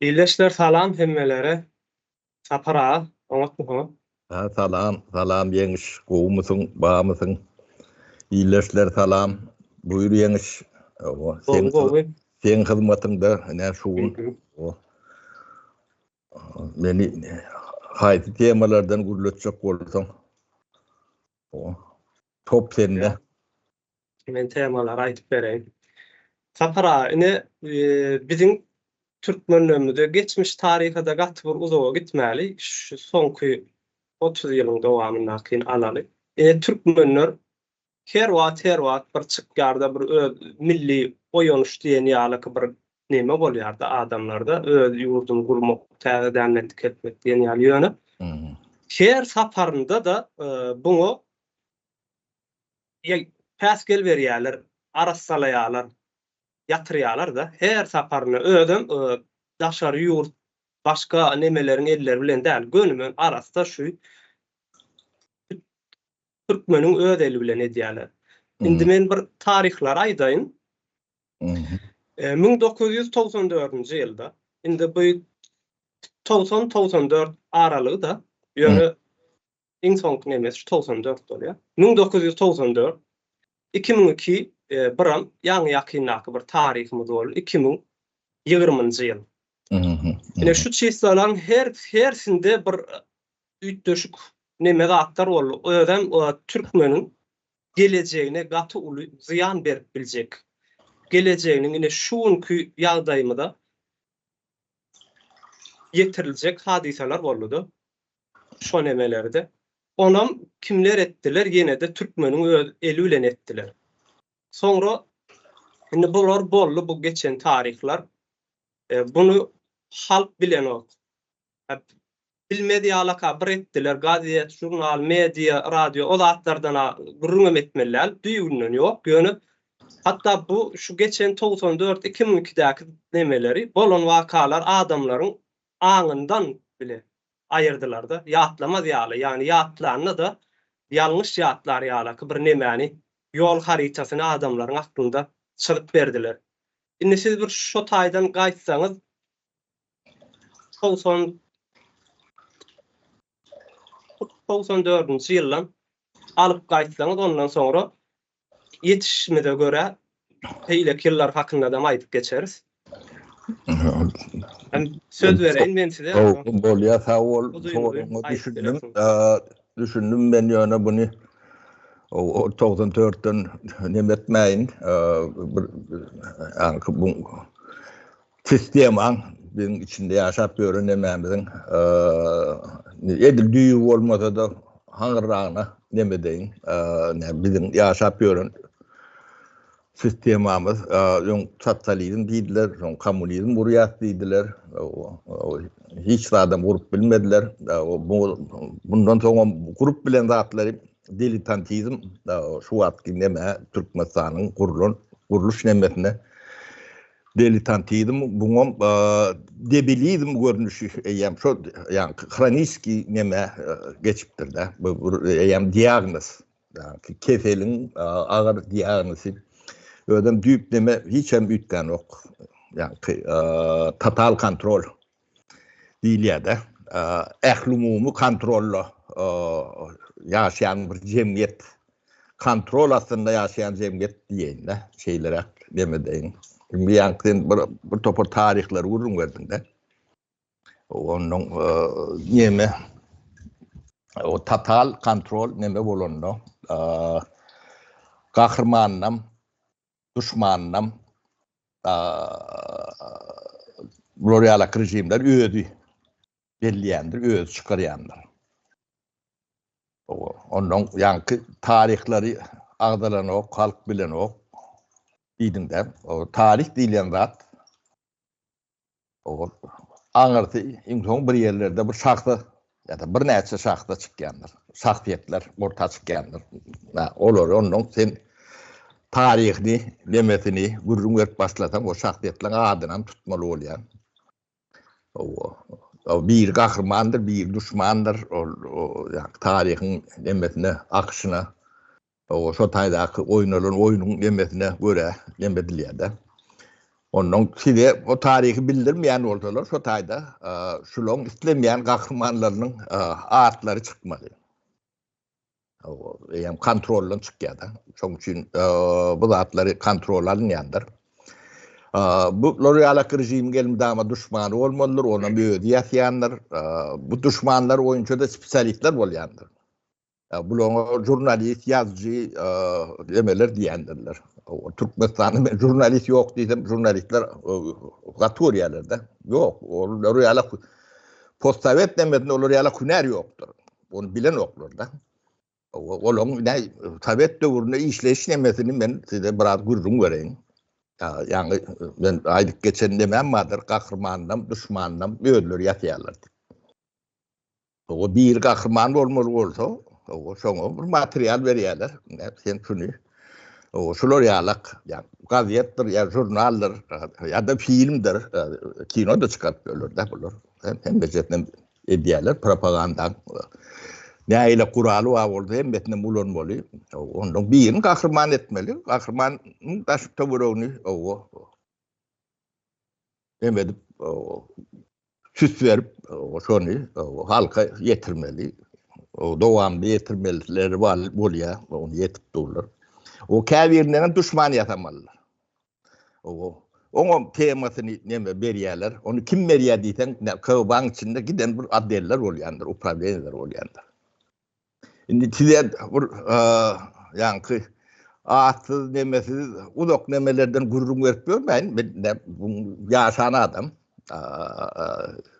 İyileşler salam hemmelere. Sapara, oňatmy? Salam, salam yeňiş, gowmysyň, bagmysyň. İyileşler salam. Buyur yeňiş. Sen hyzmatyňda näme şugun. Meni haýsy temalardan gürletjek bolsaň. Top sende. Men temalar aýdyp bereýin. Sapara, ine biziň türkmenlerimize geçmiş tarihada gaty bir uzağa gitmäli. Şu soňky 30 ýylyň dowamyndaky alaly. Türkmenler her wagt bir çykýarda bir milli oýunuş diýen ýaly bir neme bolýardy adamlarda öz ýurdun gurmak, täzeden etmek diýen ýaly ýöne. Her saparynda da buňa päsgel berýärler, arassalaýarlar, ýatyrýarlar da her saparyny ödüm daşary ýurt, başga nemelerin eller bilen däl, gönümün arasda şu Türkmeniň öz eli bilen edýärler. Indi men bir tarihler aýdaýyn. 1994-nji ýylda, indi bu 90-94 aralygda, ýöne iň soňky nemes 94 bolýar. 1994 2002 biram ýaňy ýakynlaky bir tarihimiz bol. 2020-njy ýyl. Ine şu çyslaryň hersinde bir üýtdeşik neme zatlar bol. Özem Türkmeniň geleceğine gaty uly ziyan berip biljek. Geleceğiniň ine şuňky ýagdaýymyda ýetiriljek hadiseler boldy. Şo nemelerde. Onam kimler etdiler? Ýene-de Türkmeniň öz eli bilen etdiler. Soňra indi bular boldy bu geçen tarihler. Bunu halk bilen ok. Bilmedi alaka bir etdiler. Gazet, jurnal, media, radio o zatlardan gürrüňem etmeler. Düýünden ýok. Ýöne hatta bu şu geçen 94-2002'däki nemeleri bolan wakalar adamlaryň aňyndan bile ayırdılar da. Ýatlamaz ýaly. Yani ýatlarny da ýalňyş ýatlar ýaly bir nemeni ýol haritasyny adamlaryň aklynda çyryp berdiler. Indi siz bir şo taýdan gaýtsaňyz 94-nji ýyldan alyp gaýtsaňyz ondan sonra ýetişmede göre heýlek ýyllar hakynda da aýdyp geçeriz. Söz vereýin men size. Bolýa sag bol. Düşündüm ben ýöne buny. O 94'den nemetmäýin bu sistemaň biziň içinde ýaşap ýören nememiziň edil düýü bolmasa da haňyragyna neme deýin biziň ýaşap ýören sistemamyz sotsializm diýdiler, kommunizm burýat diýdiler. Hiç adam gurup bilmediler. Bundan soň gurup bilen zatlary dilitantizm şu wagtky neme Türkmenistanyň guruluş nemesine dilitantizm buňa debilizm görnüşi ýa-da şo ýa-ni kroniski neme geçipdir da. Bu ýa-ni diagnoz. Kefeliň agyr diagnozy ödem düýp neme hiç hem ütgen ok. Yani total kontrol diýilýär-de. Ählumumy kontrollo ýaşaýan bir jemgyýet. Kontrol aslında ýaşaýan jemgyýet diýen-de şeýlere neme deýin. Bir topar tarihler urun verdiň-de. Onuň neme o total kontrol neme bolanda gahrmannam düşmannam glorialak rejimler öýdi belliýändir, öz çykarýandyr. Onuň ýanky tarihleri agdalan ok, halk bilen ok diýdiňde. O tarih diýilen zat o aňyrty iňsoň bir ýerlerde bir şahsy ýa-da bir näçe şahsy çykýandyr. Şahsiýetler orta çykýandyr. Olar onuň sen tarihni, nemesini gurrun verip başlatan o şahsiýetler adynan tutmaly bolýar. O bir gahrmandyr, bir düşmandyr. O tarihin nemesine, akşyna, o şo taýdaky oýnanan oýnyň nemesine göre neme edilýär-de. Onun size o tarihi bildirmeyen oldular. Şu tayda şulon istemeyen kahramanlarının ağıtları çıkmadı. Yani kontrolün çıkıyor da. Çünkü bu zatları kontrol alınyandır. Bu loyalak rejim gelmedi ama düşmanı olmalıdır. Ona bir yatyanlar. Bu düşmanlar oyuncuda spesialistler olyandır. Bu jurnalist, yazıcı demeler diyendirler. Türkmenistan'da jurnalist yok dedim. Jurnalistler kategoriyalarda yok. Olur yala postsovet demedin olur yala hüner yoktur. Onu bilen yoktur da. Onun ne sovet dövründe işleyiş nemesini ben size biraz gurrun vereyim. Yani ben aylık geçen demem vardır. Kahramanım, düşmanım, öldür yatıyorlar. O bir kahraman olmalı olsa o sonra bir materyal veriyorlar. Sen şunu o şuloryalak yani gazettir ya jurnaldir ya da filmdir kino da çıkartıyorlar da bulur. Hem bezetnem ediyorlar propaganda. Ne ile kuralı var orada hem betne bulunmalı. Ondan birini kahraman etmeli. Kahraman taş taburunu o demedim o süs verip o şunu halka yetirmeli. O devamlı yetirmelileri var buraya onu yetip dururlar. O kavirinden düşman yatamalılar. Onun temasını neme veriyorlar. Onu kim veriyor diysen kavban içinde giden bir addeller oluyandır. O problemler oluyandır. Şimdi size yani ağaçsız nemesiz uzak nemelerden gururun vermiyor. Ben yaşayan adam.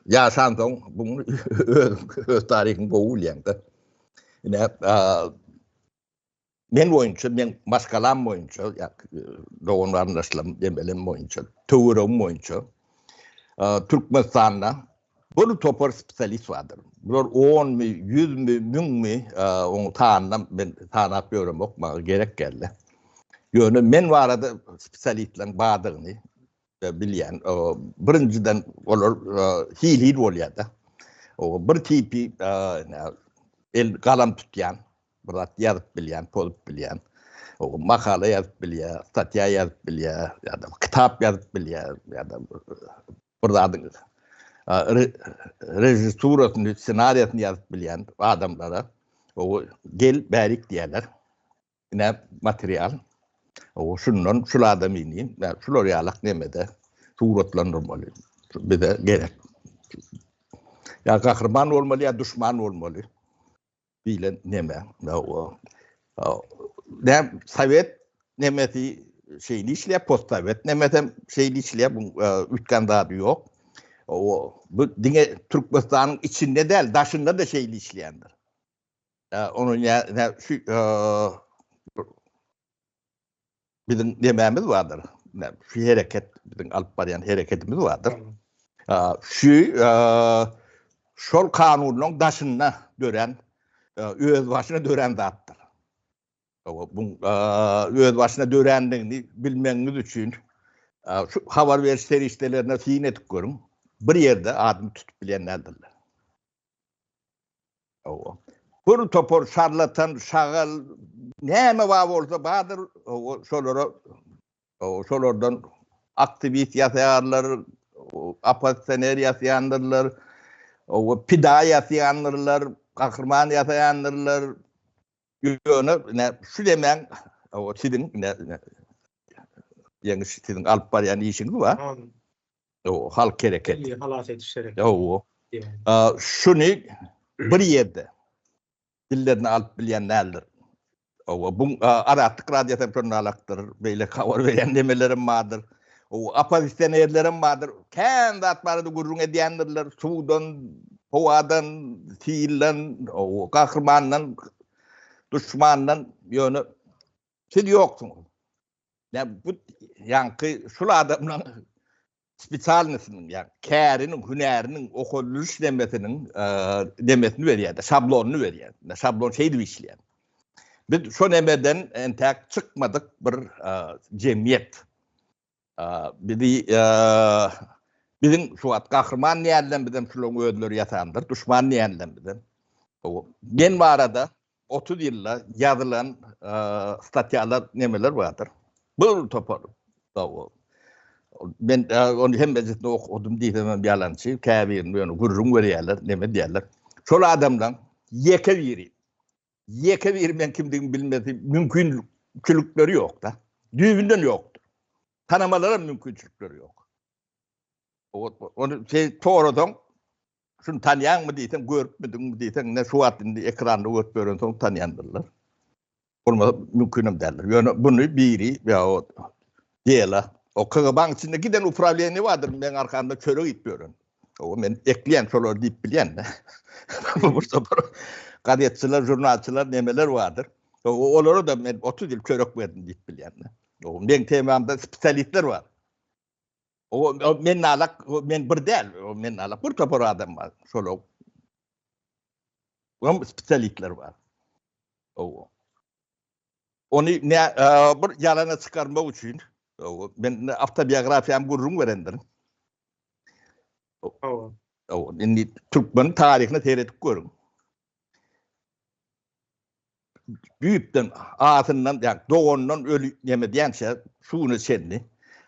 Yaşayan son bunu öz tarihin boğulayandır. Yine men boyunca, men başkalan boyunca, doğun anlaşılan demelim boyunca, tığırım boyunca, Türkmenistan'da bunu topar spesialist vardır. Bunlar 10 mi, 100 mi, 1000 mi, onu tanıdım, ben tanıtıyorum, okuma gerek geldi. Yani men var adı spesialistlerin bağdığını bilen, birinciden olur, hil oluyor da. Bir tipi el kalam tutyan, biraz yazıp bilen, bolup bilen, o makale yazıp bilen, statya yazıp bilen, ya da kitap yazıp bilen, ya da burada rejistürasını, senaryosunu yazıp bilen adamlara o gel berik diyorlar. Ne materyal. O şundan şularda miyim? Yani şular yalak nemede suratlandırmalı. Bir de gerek. Ya kahraman olmalı ya düşman olmalı. Bilen neme. Ne Sovet nemeti şeyli işle postsovet nemetem şeyli işle bu üçgen daha yok. O bu dine Türkmenistan'ın içinde değil, dışında da şeyli işleyendir. Onun ya şu bizim dememiz vardır. Şu hareket, bizim Alpbaryan hareketimiz vardır. Şu şol kanunun dışına dören öz başına dören zattır. Bu öz başına dörendiğini bilmeniz için şu haber veriş seriştelerine fiil etip görün. Bir yerde adını tutup bilenlerdirler. Bunu topor, şarlatan, şağal, neyme var olsa bağdır, şolardan aktivist yasayanlar, apatisyoner yasayanlar, pida yasayanlar, kahraman yasayanlar, şu demen, sizin, yani sizin Alpbaryan işiniz var. O halk hareket. Halat etişerek. Şunu bir yerde dillerini alıp bilenlerdir. Bu arattık radyo temporalaktır. Böyle kavar veren demelerim vardır. O apatisyonerlerim vardır. Kendi atmarını gurrun ediyendirler. Sudan, havadan, fiilden, o kahramandan, düşmandan yönü. Siz yoksunuz. Yani bu yankı şu adamla spesialnesinin yani kârinin, hünerinin, okulluş demesinin demesini veriyor da şablonunu veriyor. Şablon şeydi işleyen. Biz şu nemeden entek çıkmadık bir cemiyet. Bizim şu at kahraman niyetten bizim şulun ödülür yatandır. Düşman niyetten bizim. Ben var arada 30 yılla yazılan statyalar nemeler vardır. Bu topar. Ben onu hem bezitini okudum diýmem ýalançy, käbirin böyle gurrun görýärler, neme diýerler. Şol adamdan Yeke bir ben kimdigini bilmedi, mümkünçülükleri yok da. Düýbinden ýokdur. Tanamalara mümkünçülükleri yok. Onu toradan şunu tanıyan mı diýsen, görüpmedin mi diýsen, ne şu wagtynda ekranda görüp gören soň tanıyandylar. Olmasa mümkünem derler. Yani bunu biri ya diýerler. O kıgıban içinde giden upravliyeni vardır. Ben arkamda çörek gitmiyorum. O men ekleyen şolar diýip bilýän de. Burada gazetçiler, jurnalçılar nemeler vardır. Olara da men 30 yıl çörek verdim diýip bilýän de. O men temamda spesialistler var. O men alak, men bir däl, o men alak bir topar adam var. Şolar. O spesialistler var. O. Onu ne bir yalana çıkarmak için ben autobiyografiyam gurrun verendir. Şimdi Türkmen tarihine seyredip görün. Büyükten ağzından, yani doğundan ölü yemediyen şey, şunu senli,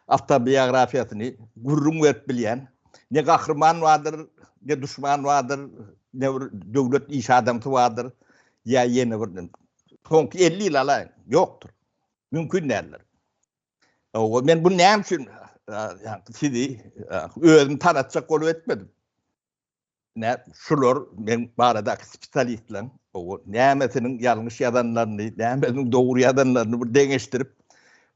autobiyografiyasını gurrun verip bilyen, ne kahraman vardır, ne düşman vardır, ne devlet iş adamı vardır, ya yeni bir son 50 yıl alayın, yoktur. Mümkün derler. Ben bunu näme üçin sizi özüm tanatjak bolup etmedim. Ne şular men barada spesialistler o nämetiniň ýalňyş ýazanlaryny, nämetiniň dogry ýazanlaryny bir deňeşdirip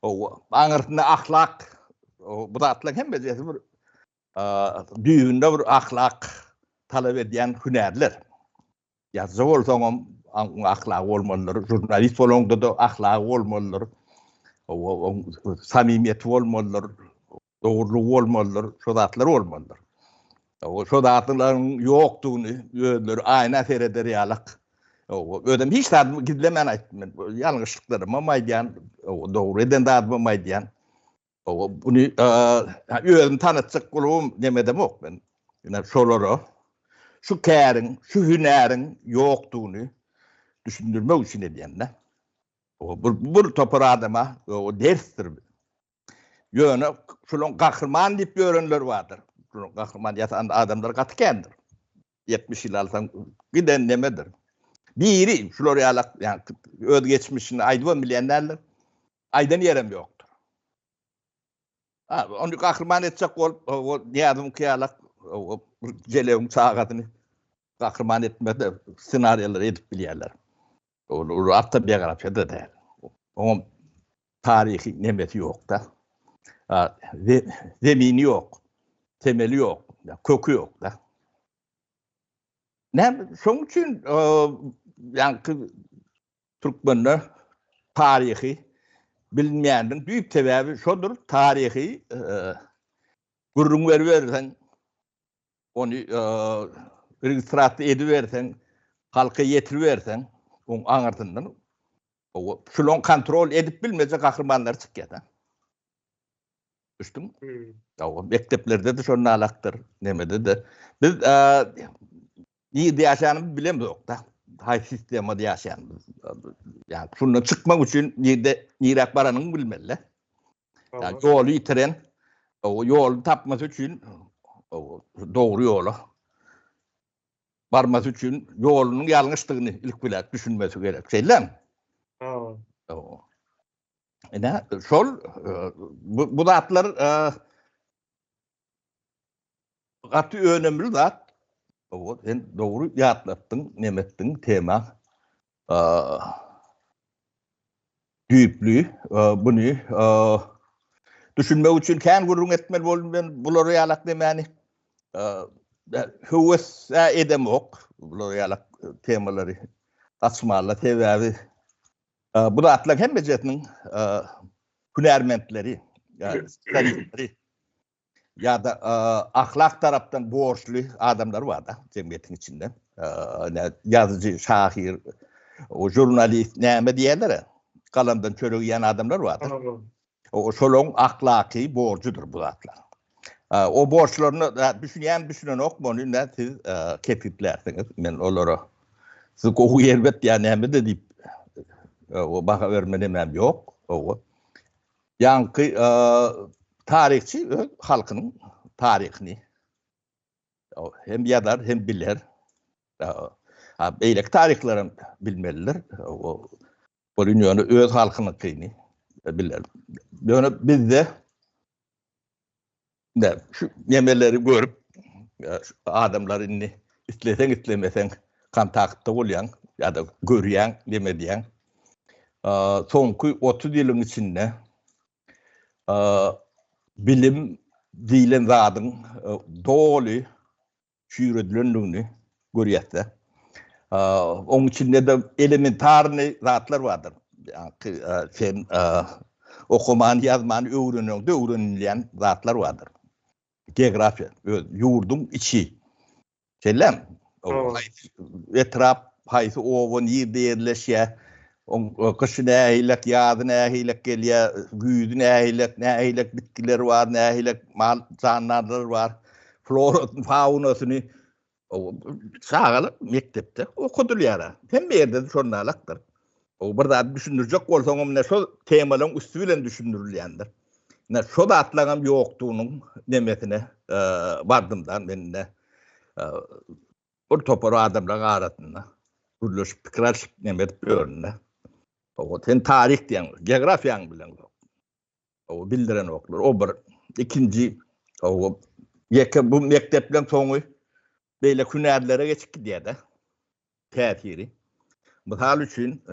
o aňyrtynda ahlak bu da atlan hem bezesi bir düýünde bir ahlak talap edýän hünärler. Ýazgy bolsaňam ahlak bolmalydyr, jurnalist bolanda da ahlak bolmalydyr. O samimiyet bolmalydyr, dogrulyk bolmalydyr, şodatlar bolmalydyr. O şodatlaryň ýokdugyny özleri aýna fereder ýalyk. O ödem hiç tadım gidlemän aýtmyn. Ýalňyşlyklary maýdýan, o dogry eden da maýdýan. O bunu özüm tanıtjak bolum demedem ok ben. Ýa şolary şu käriň, şu hünäriň ýokdugyny düşündirmek üçin edýän. O bir topar adama o derstir. Ýöne şolon gahrman diýip görenler vardır. Şolon gahrman ýatan adamlar gatkendir. 70 ýyl alsan giden nemedir. Biri şolary ýalak, ýani öz geçmişini aýdyp bilýänler, aýdan ýerem ýokdur. Onu gahrman etjek bolup, o ýadym ýalak, o jeleň sagatyny gahrman etmede senaryolar edip bilýärler. O autobiyografiyada da. O tarihi nemeti yok da. Zemini yok. Temeli yok. Kökü yok da. Şoň üçin yani Türkmenler tarihi bilmeýändiň büyük sebäbi şodur. Tarihi gurrun berbersen, onu registrasiýa edibersen, halka ýetiribersen, on aňyrtyndan o şolon kontrol edip bilmejek gahrmanlar çykýar. Düşdüm. O mekteplerde de şonu alakdyr. Nemede de biz ýerde ýaşanymy bilemok da. Hay sistemde ýaşanymyz. Yani şundan çykmak üçin ýerde ýirak baranyny bilmeli. Yani ýoly ýitiren, o ýoly tapmasy üçin o dogry ýola barmasy üçin ýolunyň ýalňyşlygyny ilk bilen düşünmesi gerek. Şeýle. O. Şol bu zatlar gaty önemli zat. O sen dogry ýatlattın, nemetdiň tema düýüplü bunu düşünmek üçin kän gurrun etmeli bolum ben bulary ýalak demäni. Hüwes edemok, bular ýalak temalary açmaly sebäbi. Bu da atlan hem bejetiniň hünärmentleri, ýa-da ýa-da ahlak tarapdan borçly adamlar bar da jemgyýetiň içinde. Ýazyjy, şahyr, o jurnalist näme diýerler? Kalamdan çörek ýan adamlar bar. O şolong ahlaki borcudur bu zatlar. O borçlaryny düşünen okmany ne siz ketiplersiňiz. Men olara siz gowy elbet ýa näme de diýip o baha verme demem ýok. O ýanky tarihçi öz halkynyň taryhyny hem ýazar hem biler. Beýlek tarihlerini bilmeliler. O dünýäni öz halkynykyny biler. Ýöne bizde şu yemeleri görüp adamlar inni isleseň kontaktda bolýan ýa-da görýän demedýän soňky 30 ýylyň içinde bilim diýilen zadyň doly şüýredilendigini görýärse. Onun içinde de elementarny zatlar vardır. Yani sen okuman, yazman, öğrenilen zatlar vardır. Geografi, yurdun içi. Sellem, etraf, haysi ovun yerde yerleşe, kışın ehlek, yazın ehlek gelye, güydün ehlek, bitkiler var, ehlek, mal canlılar var, flora, faunasını sağalı mektepte okudulýar. Hem bir yerde şonalaktır. O birde düşündürjek bolsaňam ne şo temalaryň üstü bilen düşündürilýändir. Ne şo da atlaňam ýokdugynyň demesine bardymdan menne bir topar adamlar aratyna gürleşip pikirleşip nemet böründe. O sen tarih diýen, geografiýaň bilen o bildiren oklar. O bir ikinji o ýeke bu mektepden soňy beýle hünärlere geçip gidýär-de. Täsiri. Misal üçin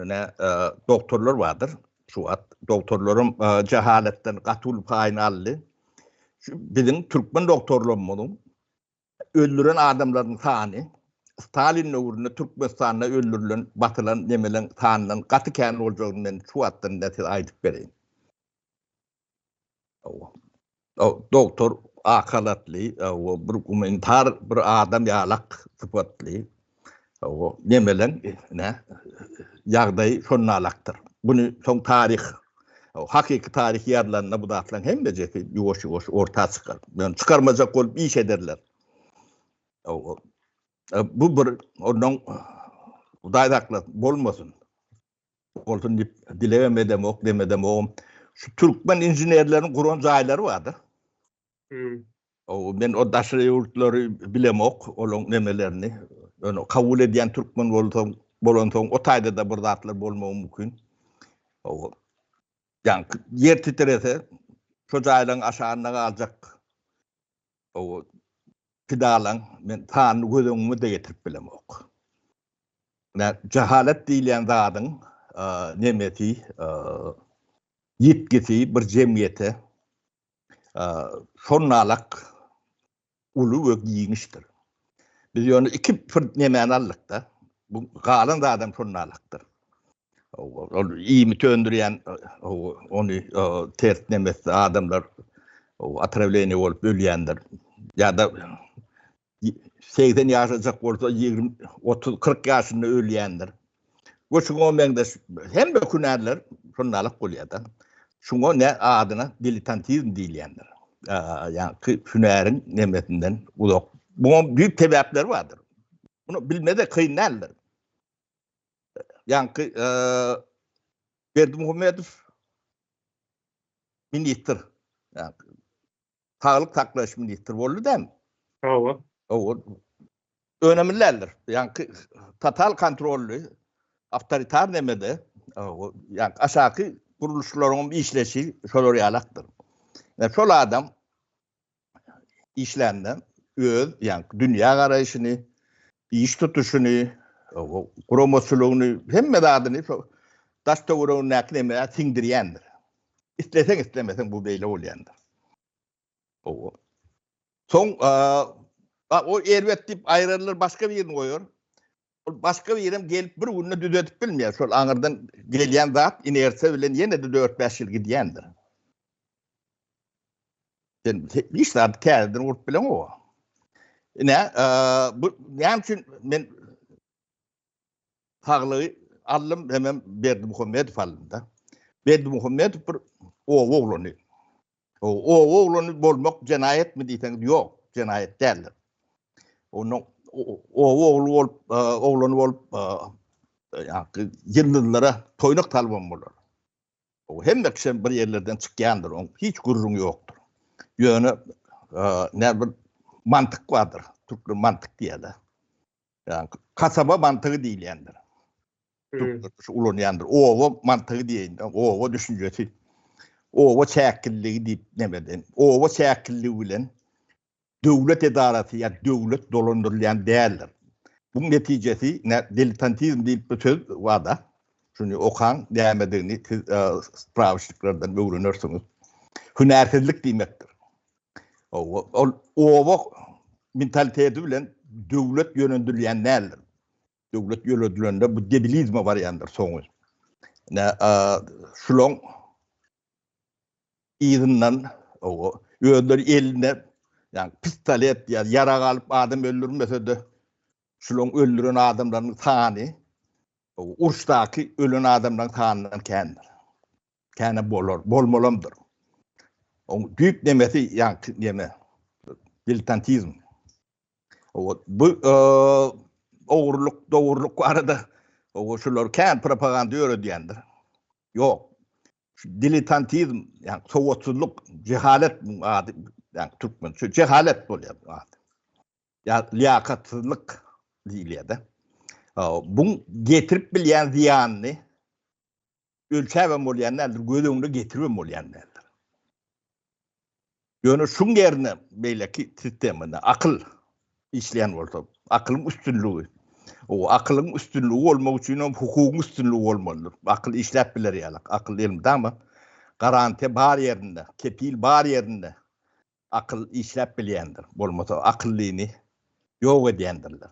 doktorlar vardır. Şu wagt doktorlarym jahaletden gatul paýnally. Bizim türkmen doktorlarymyň öldüren adamlaryň sany Stalin öwründe Türkmenistanda öldürilen, batylan, nemelen sanynyň gaty kän boljagyny men şu wagtdan näçe aýdyp bereyim. O doktor akalatly, o bir humanitar bir adam ýalak sypatly. O nemelen ýagdaý şonalakdyr. Bunu soň tarih, hakiki tarih ýazylanyna bu datlaryň hem de ýoş orta çykar. Yani çykarmajak bolup iş ederler. Bu bir onuň daýdakly bolmasyn. Bolsun dip dilemedem ok demedem o şu türkmen injinerleriň guran jaýlary bardyr. Men o daşry ýurtlary bilemok, olaň nemelerini. Onu kabul edýän türkmen bolan soň o taýda da bir zatlar bolmagy mümkin. Yani yer titrese şu jaýlaryň aşagyna galjak. Pidalan men tan gözüňmi de getirip bilemok. Jahalet diýilen zadyň nemeti ýetkisi bir jemgyýete şonalak ulu we giňişdir. Biz ýöne iki nemeni alykda. Bu galan adam şonalakdyr. O iyimi töndürýän onu tert nemesi adamlar atrawleny bolup ölýändir. Ya da 80 ýaşajak bolsa 20 30 40 ýaşynda ölýändir. Bu şuňa meňde hem de hünärler şonalak bolýar. Şuňa ne adyna diletantizm diýilýändir. Yani hünäriň nemetinden uzak. Bunun büyük sebepleri vardır. Bunu bilmede kıyınlardır. Yani Berdimuhammedow minister, yani sağlık saklaş minister boldy dem. O önemlilerdir. Yani total kontrollü, avtoritar demede, yani aşağı kuruluşlaryň işleşi şolar ýalaktır. Yani şol adam işlenden öz, yani dünya garaýyşyny, iş tutuşuny, guramaçylygyny, hemme adyny daşda uran näkleme siňdirýändir. İstleseň islemeseň bu beýle bolýandyr. Soň o erwet dip aýrylýar başga bir ýerine goýar. Başga bir ýerim gelip bir günde düzeltip bilmeýär. Şol aňyrdan gelýän zat inersiýa bilen ýene de 4-5 ýyl gidýändir. Sen hiç zat käldin urup bilen o. Bu näme üçin men hagly allym hemem Berdimuhammedow alymda. Berdimuhammedow bir oğluny. O oğluny bolmak jenaýet mi diýsen ýok, jenaýet däl. Onuň oğluny bolup ýa-ni ýyllara toýnak talban bolar. O hemme kişi bir ýerlerden çykýandyr, hiç gurrun ýokdur. yönü ne bir mantık vardır. Türkler mantık diye de. Yani kasaba mantığı değil yani. Türkler ulun yandır. O mantığı değil. O düşüncesi. O çekilliği deyip demeden. O çekilliği bilen devlet edareti ya devlet dolandırılan değerler. Bunun neticesi ne diletantizm deyip bir söz var da. Şunu okan demediğini pravşlıklardan öğrenirsiniz. Hünersizlik demektir. O mentaliteti bilen devlet yönlendirilyen neler? Devlet yönlendirilende bu debilizme var yandır sonuç. Ne şulon izinden o öldür eline yani pistolet ya yara kalıp adam öldürmese de şulon öldüren adamların tani o uçtaki ölen adamların tanından kendir. Kendi bolmolamdır. O büyük demesi yani deme diletantizm. Bu doğruluk arada o şular kendi propaganda öğrediyendir. Yok. Diletantizm yani soğutsuzluk, cehalet adı yani Türkmen şu cehalet oluyor adı. Ya liyakatsızlık değil ya da. Bunu getirip bilen ziyanını ölçevem olayanlardır, gözünü getirmem olayanlardır. Yani şun yerine belki sisteminde akıl işleyen olsa, aklın üstünlüğü. O aklın üstünlüğü olmak için hukukun üstünlüğü olmalıdır. Akıl işlep bilir yani. Akıl elimde ama garanti bar yerinde, kepil bar yerinde akıl işlep bilendir. Olmasa akıllığını yok edendirler.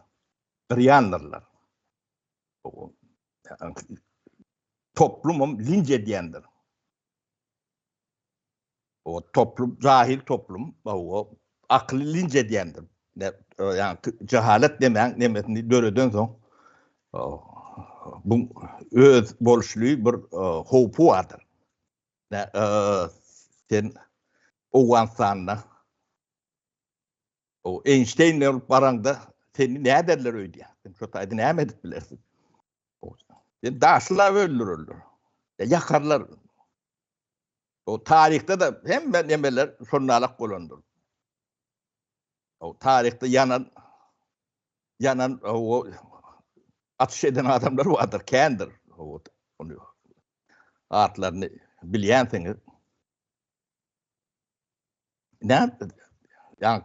Kırıyandırlar. Yani, toplumum linç edendir. O toplum, cahil toplum, o akıllı linç edendir. Yani cehalet demeğini döreden sonra bu öz bolşluğu bir hopu vardır. Sen o insanla o Einstein'le baranda seni ne ederler öyle ya? Sen şu taydı ne emedik bilirsin. Sen daşla öldürürler. Yakarlar. O tarihte de hem ben emeler sonralık olandır. O tarihte yanan o atış eden adamlar vardır. Kendir. Onu atlarını biliyensiniz. Ne? Yani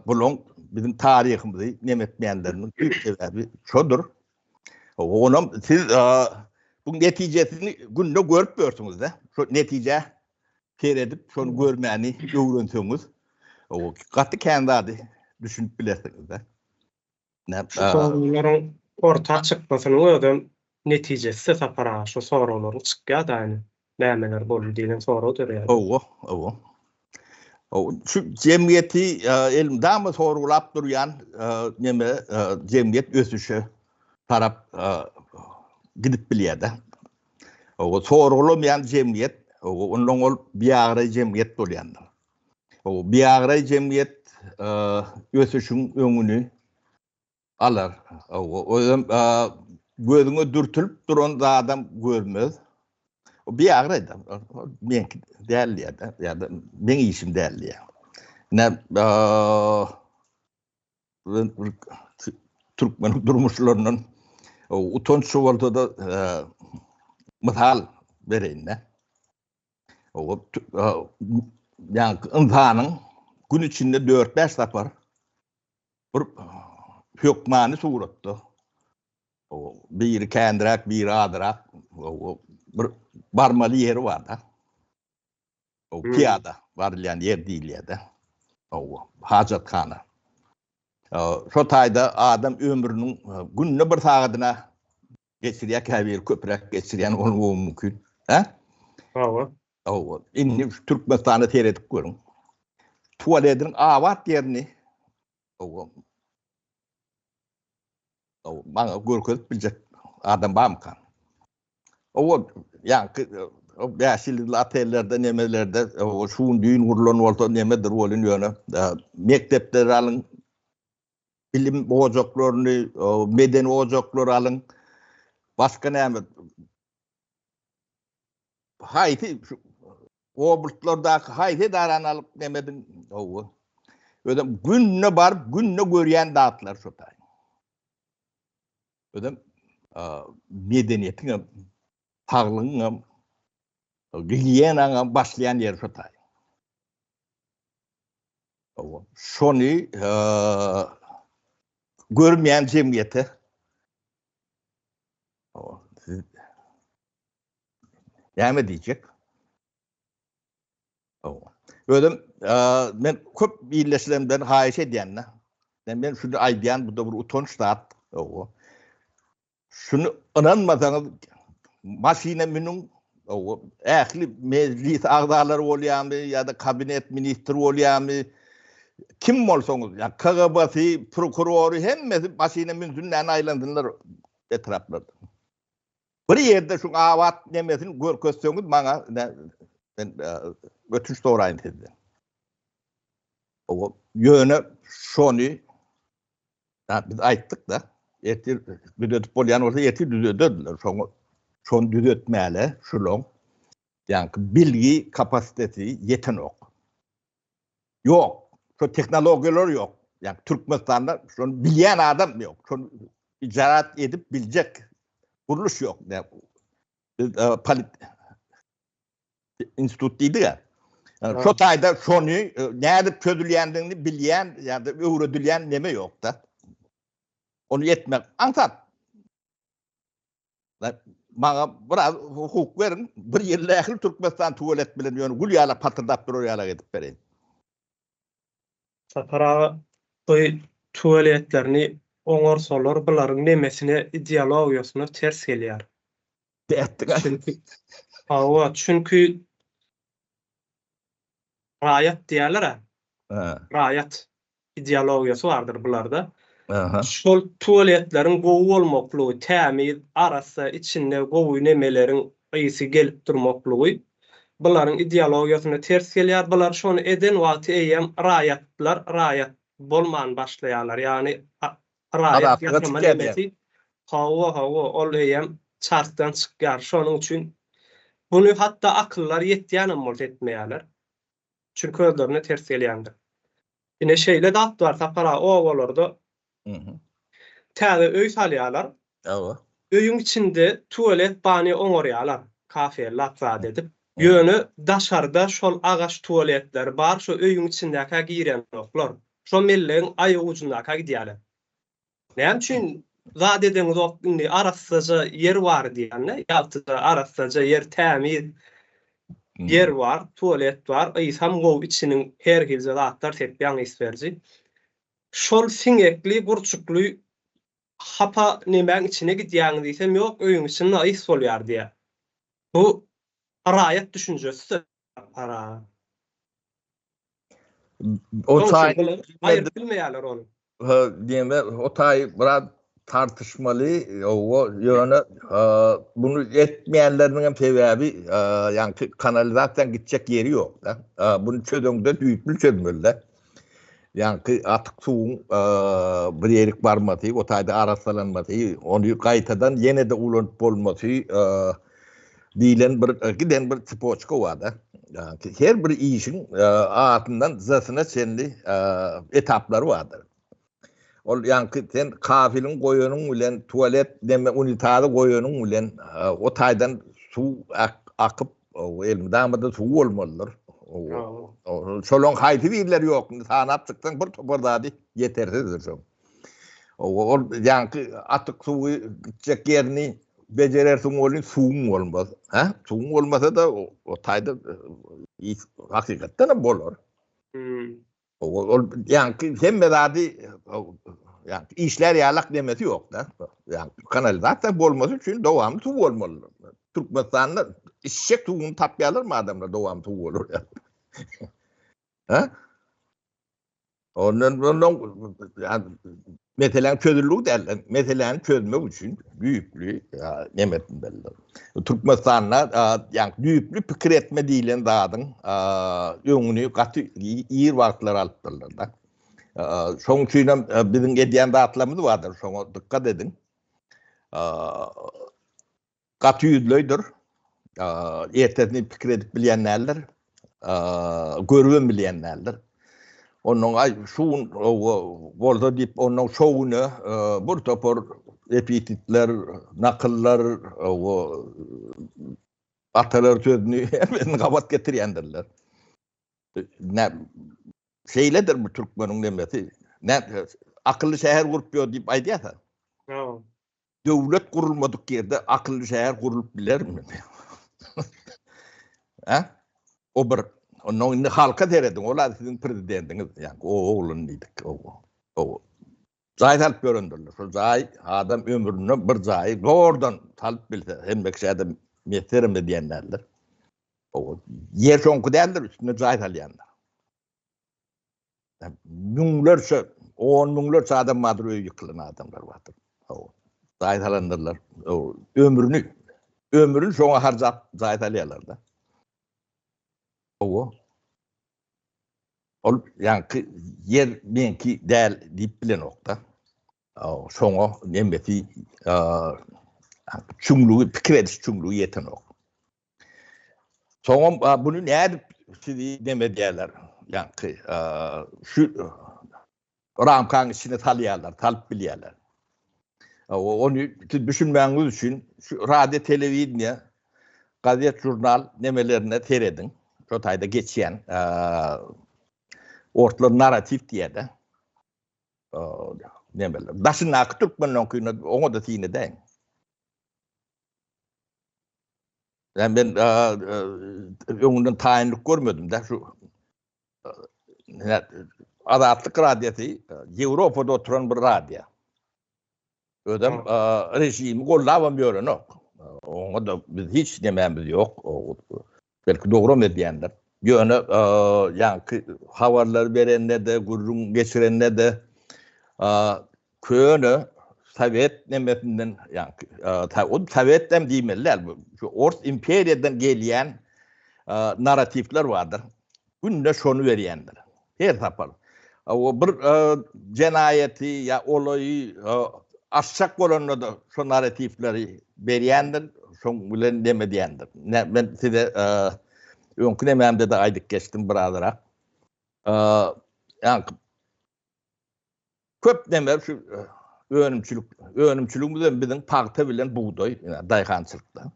bulun bizim tarihimizi nemetmeyenlerinin büyük sebebi şudur. Onun siz bu neticesini günde görüp görsünüz de. Şu netice seyredip şunu görmeyeni öğrensiniz. O katı kendi adı düşünüp bilirsiniz de. Şu soruların orta çıkmasının ödüm neticesi sapara şu soruların çıkıyor da yani. Nämeler boldy diýen sorudur ýa-da. Şu cemiyeti elimde mi sorulap duruyan cemiyet ösüşü tarap gidip bilýärdi. O sorulmayan cemiyet, onun ol biýagry cemiyet bolýandyr. O biýagry cemiyet ösüşüň öňüni alar. O gözüňe dürtülip duran adam görmez. O biýagry da men däl ya da men işim däl ya. Ne Türkmen durmuşlarının utanç bolsa da misal bereyin ne. O yani insanın gün içinde 4-5 sefer bir hükmani suratda o bir kendirak bir adırak o bir barmalı yeri var da. O piyada varlayan yer değil ya da. O hacathana. Şu tayda adam ömrünün gününe bir saatine geçiriyek bir köprek geçiriyen onu mümkün. O inni Türkmenistan'da seyredip görün. Tuvaletin avat yerini bana görközüp bilecek adam var mı kan? O yani o beşili atellerde nemelerde o şuun düğün kurulan olsa nemedir olun yönü. Mektepler alın, bilim ocaklarını, medeni ocaklar alın. Başka neme? Haydi O bulutlardaki haydi daran alıp demedin oğu. Ödem günne barıp günne görýän dağıtlar şotay. Ödem medeniyetin taglığın giliyenaň başlayan yer şotay. Şonu görmeyen cemiyete yani diyecek. Ödüm men köp birleşlerimden haýyş edýänne. Men şunu aýdýan bu da bir utanç zat. Şunu inanmasaňyz maşina miniň ähli meclis agdalary bolýarmy ýa-da kabinet ministri bolýarmy kim bolsaňyz ýa KGB'si, prokurory hemmesi maşina minýän aýlandyrlar etraplarda. Bir ýerde şu awat nemesini görkezseňiz maňa ben ötünç doğraýyn dedi. O ýöne şonu biz aýtdyk da ýetir düzedip bolýan bolsa ýetir düzediler. Şonu düzetmäle şulon. Yani bilgi kapasitesi ýetenok. Yok. Şu teknologiler yok. Yani Türkmenistan'da şunu bilýän adam yok. Şunu icarat edip biljek kuruluş yok. Yani, institut deydi ya. Yani, şu taýda şonu näde çözülýändigini bilýän ýa-da öwredilýän neme yok da. Onu yetmek ansat. Maňa biraz hukuk verin. Bir ýerde ähli Türkmenistan tuwalet bilen ýöne gulýala patırdap durýala edip bereň. Sapara bu tuwaletlerini oňarsalar bularyň nemesine ideologiýasyna ters gelýär. Çünkü raýat diýerler. Raýat ideologiýasy bardyr bularda. Şol tuwaletleriň gowy bolmaklygy, tämiz, arasa içinde gowy nemeleriň ýysy gelip durmaklygy bularyň ideologiýasyna ters gelýär. Bular şonu eden wagty eýem raýatlar raýat bolman başlaýarlar. Ýani raýat ýatrama nemesi hawa ol eýem çarkdan çykýar. Şonuň üçin bunu hatda akyllar ýetýänem bol etmeýärler. Çünkü özlerine ters gelýändir. Ine şeýle dat bar tapara owalarda täze öý salýarlar. Öýüň içinde tuwalet bany oňarýarlar. Kafe lapzat edip. Ýöne daşarda şol agaç tuwaletler bar, şo öýüň içindäki girenoklar. Şo melleň aýagy ucundaky gidýärler. Näme üçin zat edeňiz okny arasaja yer bar diýenler, ýa-da arasaja yer tämiz yer var, tuwalet var, ýysam gowy içiniň her hilje zatlar tetbiň isberji. Şol siňekli, burçukly hapa nemäň içine gidýäň diýsem ýok, öýüň içinde ýys bolýar diýe. Bu raýat düşünjesi. O taý aýyr bilmeýärler onu. Diýme, o taý biraz tartışmaly, o ýöne bunu etmeýänleriň sebäbi ýani kanalizasiýa gitjek ýeri ýok da. Bunu çödüňde düýpli çözmeli. Yani atık suğun bir yerik barmaty, o taýda arasalanmaty, onu gaýtadan ýene de ulanıp bolmaty diýilen giden bir spoçka wada. Her bir işin atından zasyna çenli etaplary wardyr. Ol ýanky sen kafilin goýanyň bilen tuwalet deme unitady goýanyň bilen o taýdan suw akyp elmidamda suw bolmalydyr. Şolon haýty birler ýok. Sanap çyksaň bir topardady ýetersizdir şo. O ýanky atyk suwy gitjek ýerini bejerersiň bolýan suwuň bolmaz. Suwuň bolmasa da o taýda hakykatdan bolar. O ýanky hemmedady ýani işler ýalak demesi ýok da. Ýani kanalizasiýa bolmasy üçin dowamly suw bolmaly. Türkmenistanda işek suwuny tapýarlarmy adamlar dowamly suw bolar. Onun meselen çözülük derler. Meselen çözmek için büyüklü nemetin belli. Türkmenistan'da yani büyüklü pikir etme diýilen zadın öňüni gaty ýer wagtlar alypdyrlar da. Şoň üçin biziň edýän zatlarymyz bardyr. Şoňa dikkat edin. Gaty ýüzlüýdir. Ertesini pikir edip bilýänler. görülen bilenlerdir. Onun ay şuun bolda dip onun şoğunu bir topor epititler, nakıllar, o atalar sözünü hemen kapat getiriyendirler. Ne şeyledir bu Türkmenin demesi. Ne akıllı şehir kurup diyor deyip aydiyata. Devlet kurulmadık yerde akıllı şehir kurulup bilir mi? Ha? O bir onun indi halka deredin. Ola sizin prezidentiniz yani o oğlun dedik o. Zay talp göründürler. So zay adam ömrünü bir zay doğrudan talp bilse hem bekşi adam meserim diyenlerdir. O yer sonku değildir üstüne zay talyanlar. Milyonlarca, 10 milyonlarca adam madroya yıkılan adamlar vardır. O zay talanırlar. O ömrünün sonu harcap zay talyalar da. O yani yer benki değil deyip bile nokta. Sonu nembeti çumluğu, fikir ediş çumluğu yeten ok. Sonu bunu ne edip sizi demediler. Yani şu ramkan içine talyalar, talp biliyorlar. Onu düşünmeniz için şu radyo, televizyon, gazete, jurnal nemelerine seyredin. Şu tayda geçen ortalar narratif diye de nemeler. Daşın akı Türkmen'in okuyunu onu da tiyine deyin. Yani ben ondan tayinlik görmedim de şu Adatlık radyosu Avrupa'da oturan bir radyo. Ödem rejimi kollamıyor no. Ona da biz hiç dememiz yok. Belki doğru mu diyenler. Yönü yani havarlar verenler de, gurrun geçirenler de köyünü Sovyet nemetinden yani o Sovyet'ten değiller. Şu Ort İmperiyadan gelen narratifler vardır. Günde şunu veriyenler. Her tapar. O bir cenayeti ya olayı aşak olanı da şu narratifleri veriyendir. Son bilen demediyendir. Ben size önkü dememde de aydık geçtim buralara. Yani köp demer şu önümçülüğümüzden bizim parti bilen buğday, yani dayıkançılıkta.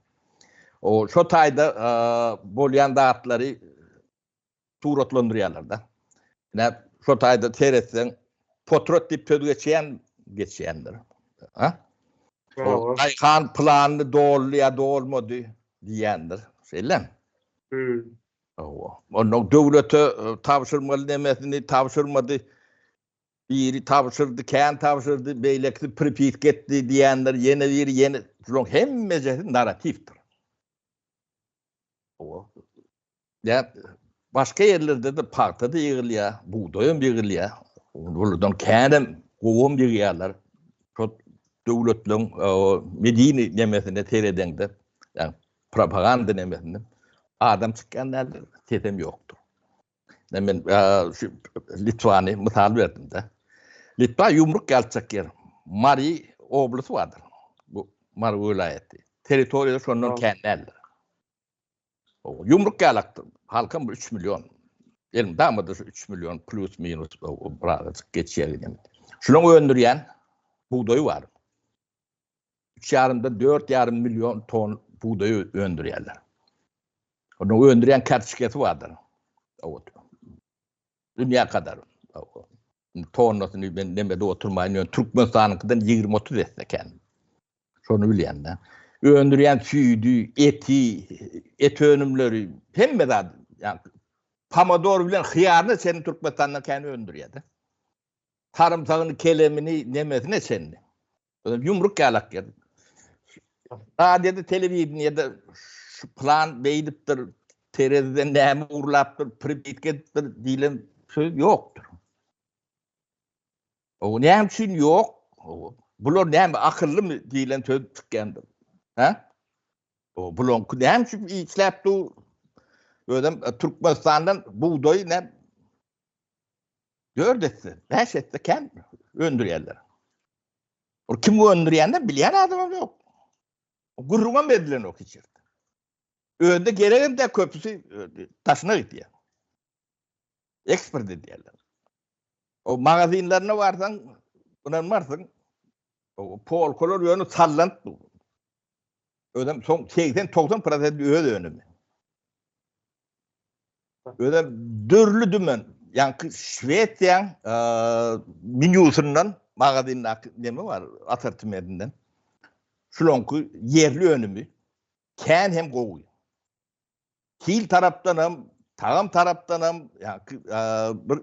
O şu tayda bolyan dağıtları suratlandırıyorlar da. Yani şu tayda seyretsen potrot dip töz geçiyendir. Ha? O dayıkan planlı doğru ya doğulmadı diyendir. Söylem. Onun devlete tavsırmalı demesini tavsırmadı. Biri tavsırdı, kendi tavsırdı, beylekli pripit gitti diyenler yeni hem mecesi narratiftir. Yani başka yerlerde de partada yığılıyor, buğdayın yığılıyor. Buradan kendim kovum yığıyorlar. Çok devletlerin Medine demesine seyredenler, yani propaganda demesine adam çıkanlar sesim yoktur. Yani ben şu Litvanya'yı misal verdim de. Litva yumruk gelecek yer. Mari oblası vardır. Bu Mari vilayeti. Teritoriyada sonundan kendiler. Yumruk gelecektir. Halkın 3 milyon. Elim damadır 3 milyon plus minus burada geçiyor. Şunun öndüren buğdayı var. 4,5 milyon ton buğdayı öndürüyorlar. Onu öndüren sertifikatı vardır. Dünya kadar. Tonlasını ben demede oturmayın. Türkmenistan'ınkinden 20-30 etseken. Şunu bileyenler. Öndüren süydü, et önümleri hem de yani Pomodor bilen hıyarını senin Türkmenistan'dan kendi öndürüyordu. Tarımsağını, kelemini, nemesine senin. Yumruk yalak geldi. Radyoda, televizyonda şu plan beydiptir, tereziden nemi urlaptır, pripitgettir diyen söz yoktur. O ne için yok? Bunlar ne akıllı mı diyen söz çıkandır. Ha? O bunlar ne için işlepti? Böyle Türkmenistan'dan buğdayı ne gördüsü. Beşette kendi öndürüyorlar. O kim bu öndürüyenler bilen adam yok. Gururuma verilen o içeride. Önde gelelim de köprüsü taşına gidiyor. Ekspert ediyorlar. O magazinlerine varsan, inanmarsın, o polkolor yönü sallant bu. Ödem son 80-90% öde önümü. Ödem dörlü dümen. Yani Şvetsiyan minüsünden magazinler nemi var asortimentinden. Şulonku yerli önümü. Kän hem gowy. Kil tarapdanam, tağam tarapdanam, yani bir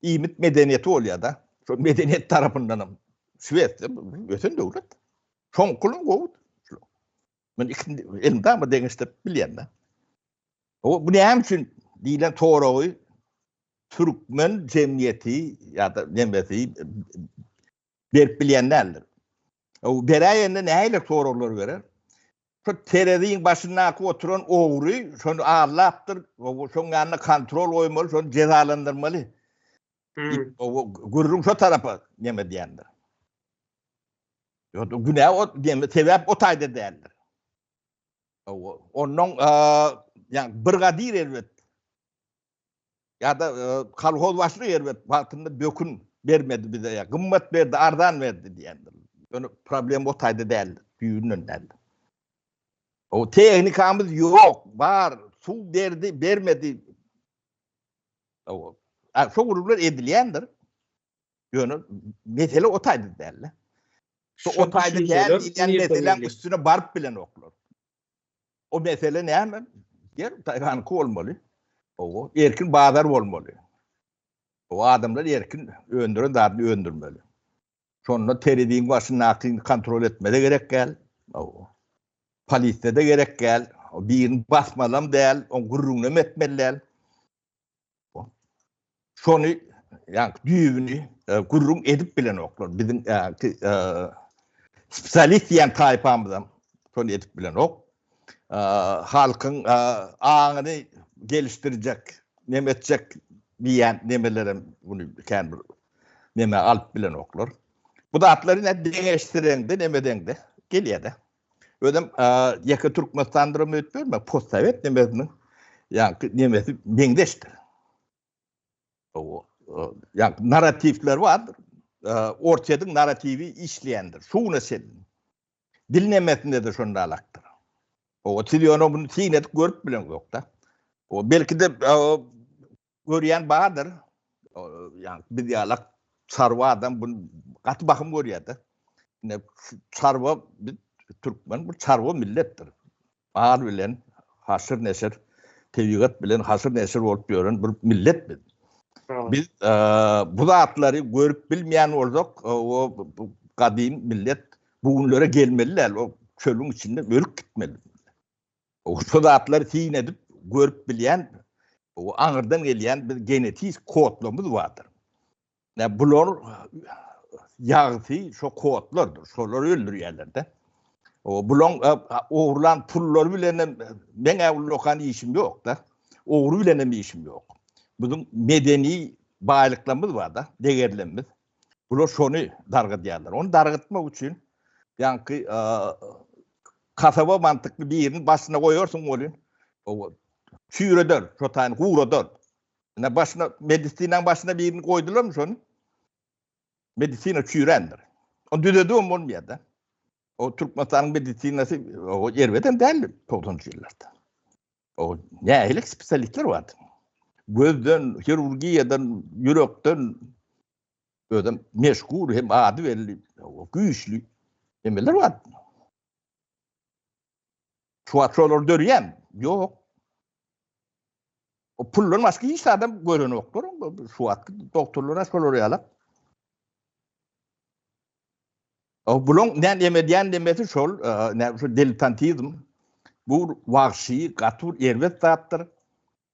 İmit medeniyeti oluyor da. Şu medeniyet tarafındanım. Şüvetse, ötün devlet. Son kulun goğut. Ben elimde ama denizde bilyen de. Bu ne hem için diyen Toğra'yı Türkmen cemiyeti ya da nemeti berip bilyenlerdir. O berayende neyle Toğra'ları verir? Şu terediğin başına oturan oğru, şunu ağırlattır, şunun yanına kontrol oymalı, şunu cezalandırmalı. O gururun şu tarafa yeme diyendir. Günah o yeme sebep o tayda değerdir. Onun yani brigadir elbet ya da kolhoz başlığı elbet vaktinde dökün vermedi bize ya. Gımmet verdi, ardan verdi diyendir. Yani problem o tayda değerdir. Büyüğünün önündendir. O teknikamız yok. Var. Su verdi, vermedi. Şu gruplar ediliyendir. Yani mesele o tayda değerli. O tayda değerli mesele üstüne barıp bilen okulur. O mesele ne hemen? Yer taygankı olmalı. O erkin bazar olmalı. O adamlar erkin öndürün darını öndürmeli. Sonra terediğin başını kontrol etmede gerek gel. O poliste de gerek gel. O birini basmalam değil. O gururunu etmeliler. Şonu yani düğünü gururun edip bilen okulur. Bizim spesialist diyen tayfamızdan şonu edip bilen ok. Halkın ağını geliştirecek, nemetecek diyen nemelerim bunu kendi neme alıp bilen okulur. Bu da atları ne değiştiren de nemeden de geliyor da. Ödem yakı Türkmenistan'da ötüyor mu? Postsovet nemesinin yani nemesi mendeştir. Yani narratifler vardır. Ortaya narratifi işleyendir. Şu neselin. Dil nemesinde de şunda alaktır. O triyono bunu tinet görüp bilen yok da. O belki de görüyen bağdır. Yani bir diyalak sarva adam bunu katı bakım görüyor da. Ne sarva bir Türkmen bu sarva millettir. Bağır bilen haşır neşir tevigat bilen haşır neşir olup gören bir millet biz. Biz bu zatları görüp bilmeyen olduk. O kadim millet bugünlere gelmeliler. O çölün içinde ölüp gitmeli. O zatları tin edip görüp bilen o anırdan gelen bir genetik kodlamız vardır. Yani bunlar yağısı şu kodlardır. Şoları öldürüyorlar. O bunlar uğurlan pullar bile ben evlokan işim yok da. Uğur bile bir işim yok. Bizim medeni bağlılıklarımız var da, değerlerimiz. Bunlar şunu dargıtıyorlar. Onu dargıtmak için yani kasaba mantıklı bir yerin başına koyuyorsun oğlum. O çüğreder, şu tane kuğradır. Yani başına, medisinen başına bir yerini koydular mı şunu? Medisina çüğrendir. O düzede olmuyor da. O Türkmenistan'ın medisinası o yerveden değil 90'cı yıllarda. O ne ehlek spesialistler vardı. Gözden, hirurgiyadan, yürekten ödem meşgul hem adı belli, güçlü emeller var. Şu atçolar dörüyen yok. O pulların başka hiç adam gören yoktur. Şu at doktorlara şoları alap. O bulun ne demediyen demesi şol, ne şu diletantizm. Bu vahşi, katur, ervet zattır.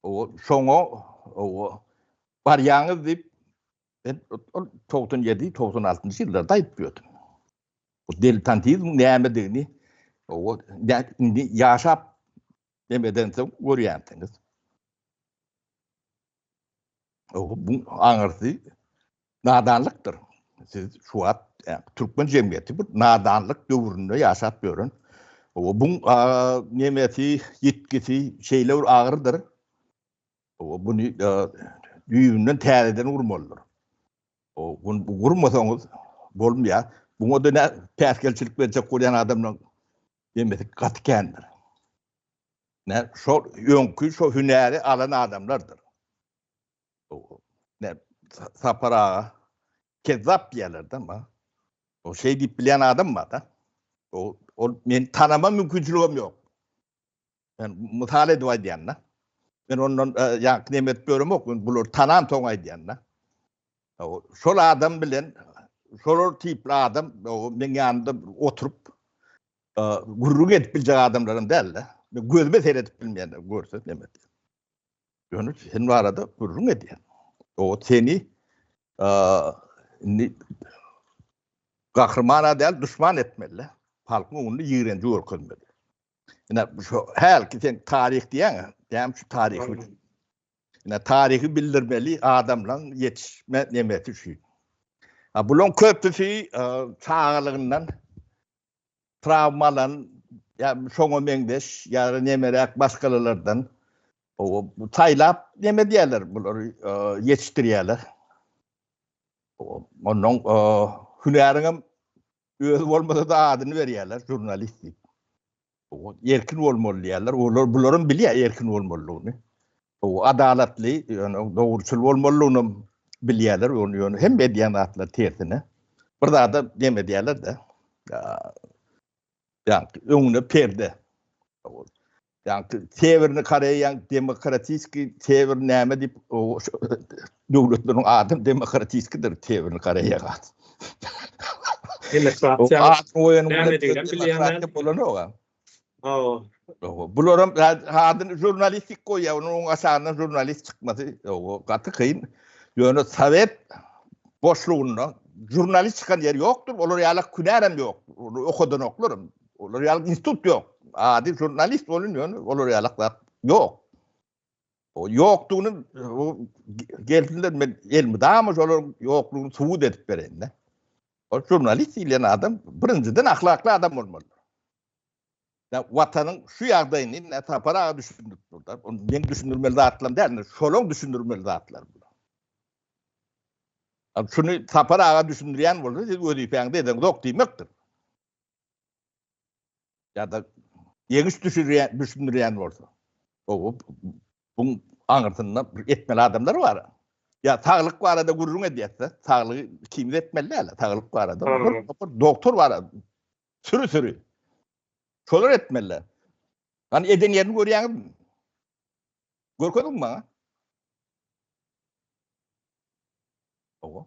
O şoňa o barýaňyz diýip 97-96 ýyllarda aýtdypdym. O diletantizm nämedigini o ýaşap demeden soň görýänsiňiz. O bu aňyrsy nadanlykdyr. Siz şu wagt Türkmen jemgyýeti bu nadanlyk döwründe ýaşap görün. O bu nemeti, ýetkisi şeýler agyrdyr. O bunu düýünden täzeden urmalydyr. O gurmasaňyz bolmaýar. Buňa da päsgelçilik berjek bolýan adamlaň demesek gatkendir. Ne şol ýönkü şo hünäri alan adamlardyr. O ne sapara kezzap ýerlerde ama o şey diýip bilen adam var da. O men tanama mümkinçiligim ýok. Ben misal edip aýdýanna. Ben ondan ýa nemet göremok, bular tanam toňa aýdýanna. O şol adam bilen şol tipli adam o men ýanynda oturup gurruk edip biljek adamlarym däl-de. Ben gözüme seyredip bilmeýänler görse nemet. Ýöne sen barada gurruk edýän. O seni gahrmana däl düşman etmeli. Halkyň onu ýigrenji görkezmeli. Ine şu her ki sen tarih diýen, hem şu tarihi. Ine tarihi bildirmeli adamlaň yetişme nemeti şu. Bulan köpüsi çağlygyndan travmalan ya şoňa meňdeş ýa nemerek başgalarlardan o taýlap neme diýerler bular yetişdirýärler. Onuň hünäriňem öz bolmasa da adyny berýärler jurnalistlik. O erkin bolmaly diýerler. Olar bularyň bilýär erkin bolmalylygyny. O adalatly, ýöne dogruçul bolmalylygyny bilýärler. Ýöne hem medýanatlar tersine. Bir da neme diýerler de. Yani öňüne perde. Yani severini garaýan demokratiski sever näme dip o döwletleriň adım demokratiskidir severini garaýan. Demokratiýa. Bularym adyn jurnalistik goýýar, onuň aşagyna jurnalist çykmasy o gaty kyn. Ýöne Sowet boşlugunda jurnalist çykan ýer ýokdur. Olar ýaly künärem ýok. Okudan oklarym. Olar ýaly institut ýok. Adi jurnalist bolunýar, olar ýalyklar ýok. O ýokdugyny geldiler men elmi damy olar ýoklugyny subut edip berende. O jurnalist diýilen adam birinciden ahlakly adam bolmaly. Ya watanyň şu ýagdaýyny tapara düşündirip durlar. Onu men düşündirmeli zatlar däl, şolaň düşündirmeli zatlar bu. Şunu tapara düşündirýän bolsa, siz öýüpäňde eden dok diýmekdir. Ya da yeňiş düşündirýän bolsa. O bu aňyrtynda etmeli adamlar bar. Ya saglyk barada gurrun edýärse, saglygy kim etmeli ala? Saglyk barada doktor bar. Sürü. Şolar etmeli. Hani eden ýerini görýäňiz. Görkezdiňmi maňa? O.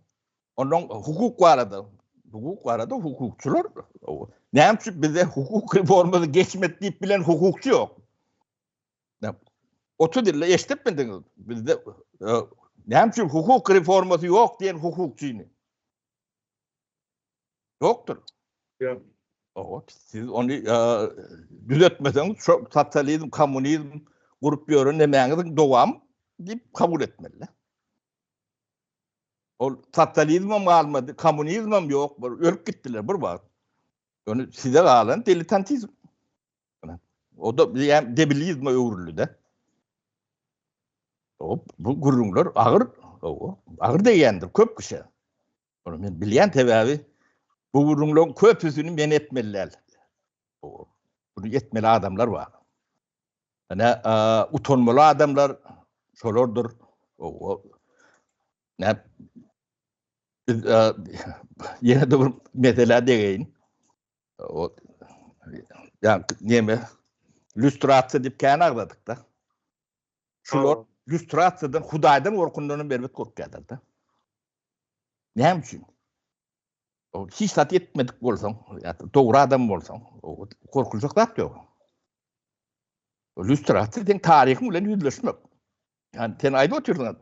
Onuň hukuk barada hukukçular. O. Näme bize hukuk reformasy geçmet diýip bilen hukukçy ýok. Otu dille eşitipmediňiz. Bizde näme hukuk reformasy ýok diýen hukukçyny. Ýokdur. Ýok. O, siz onu düzeltmeseňiz şu sosyalizm, komünizm gurup ýören nemäňiz dowam diýip kabul etmeli. O sosyalizmem galmady, komünizmem ýok, ölüp gitdiler bir wagt. Onu size galan diletantizm. O da debilizme öwrüldi de. O bu gurrunlar agyr diýendir köp kişi. Onu men bilýän täbäbi bu gurrunlaryň köpüsini men etmeliler. O bunu etmeli adamlar var. Ana utanmaly adamlar şolardyr. O ne ýene de bir mesele diýeň. O yani neme lüstrasiýa diýip känagladyk da. Şular lüstrasiýadan Hudaýdan gorkundygyny berbet gorkýarlar da. Näme üçin? O hiç tat etmedik bolsaň, ýa-da dogry adam bolsaň, o gorkuljak zat ýok. O lüstrasiýa diň taryhy bilen ýüzleşmek. Yani sen aýdyp oturdyň.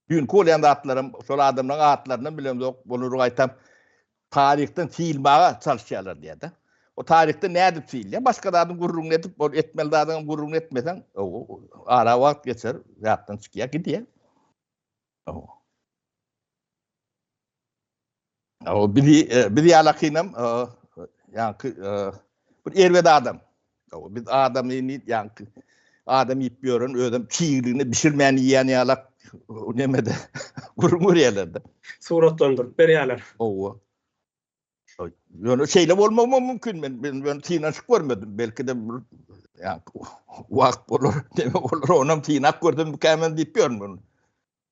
Düň kolýan zatlarym, şol adamlaryň atlaryny bilen ýok, bunu aýtam. Tarihten fiilmaga çalışýarlar diýdi. O tarihte näde fiil? Başga adam gurrun edip, etmeli adam gurrun etmesen, o ara wagt geçer, ýatdan çykýar gidýär. O biri alakynam, ýa-ni bir erwede adam. Biz adamyny ýa-ni adam ýip ýören özüm çiğliğini bişirmän ýýän ýalak nemede gurgun yerlerde. Suratlandırıp berýärler. O. Ýöne şeýle bolmamy mümkin. Ben tinaşyk görmedim. Belki de yani wagt bolar, deme bolar. Onam tinak gördüm, mükemmel diýip görmün.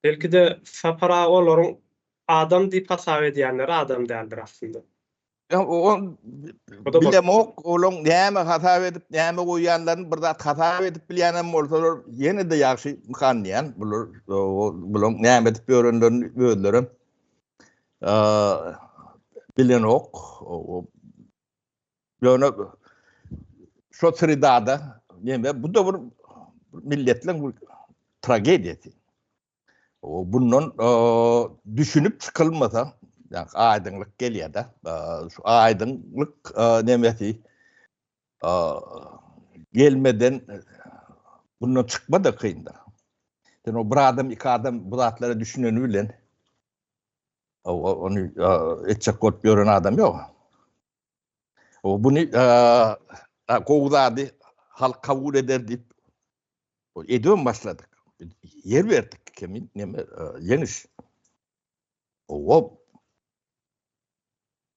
Belki de sapara olaryň adam diýip hasap edýänler adam däldir aslında. Ya o da bilemok, olaň näme hasap edip, näme goýanlaryny bir zat hasap edip bilýänem bolsalar, ýene de ýaxşy mykanyýan. Bular näme edip ýörenlerini özlerim bilenok. Ýöne şo sırada näme bu da bir milletleň tragediýasy. Bundan düşünüp çıkılmasa, yani aydınlık geliyor da, şu aydınlık nemesi gelmeden bundan çıkma da kıyındır. Yani o bir adam, iki adam bu zatları düşüneni bilen, onu etçek kod gören adam yok. Bunu kovdadı, halk kabul eder deyip ediyor başladık. Yer verdik kemin yeniş. O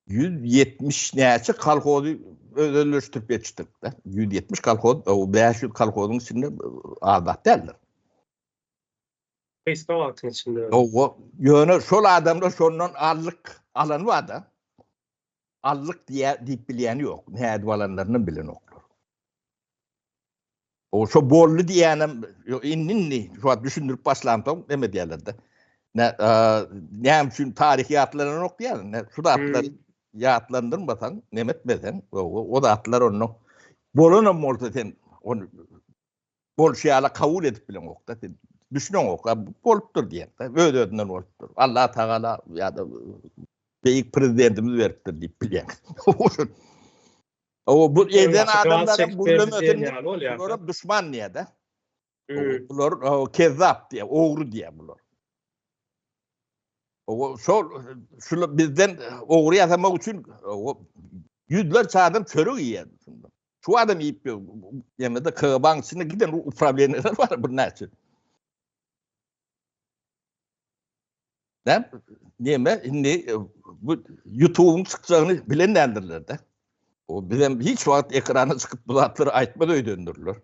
170 näçe kalkozy özölleştirip geçtik da. 170 kalkoz, o 500 kalkozun içinde adat derler. Kısa wagtyň içinde. O ýöne şol adamlar şondan allyk alan var da. Allyk diýip bilýän ýok. Näde balanlaryny bilen oklar. O şo bollu diýenem inni şu düşündürüp başlandım deme diýerler. Näme üçin tarih ýatlaryny okýan, şu zatlar ýatlandyrmasaň, nemetmesen, o zatlar onu bolana bolsa sen onu bol şeýala kabul edip bilen okda, düşünen okda bolupdyr diýen. Öz-özünden bolupdyr. Allah Taala ýa-da beýik prezidentimiz beripdir diýip bilýän. O bu eden adamlara bulunmadan bular düşman niýe-de. Bular kezzap diýe, ogry diýe bular. O şu bizden ogry ýasamak üçin yüzlerce adam çörek ýýär. Şu adam ýyp ýemede kıban içinde giden upravlenler var bir näçe. Näme indi bu YouTube'un çykjagyny bilenlerdir de. O bilen hiç wagt ekrana çıkıp bu zatları aýtmady döndürler.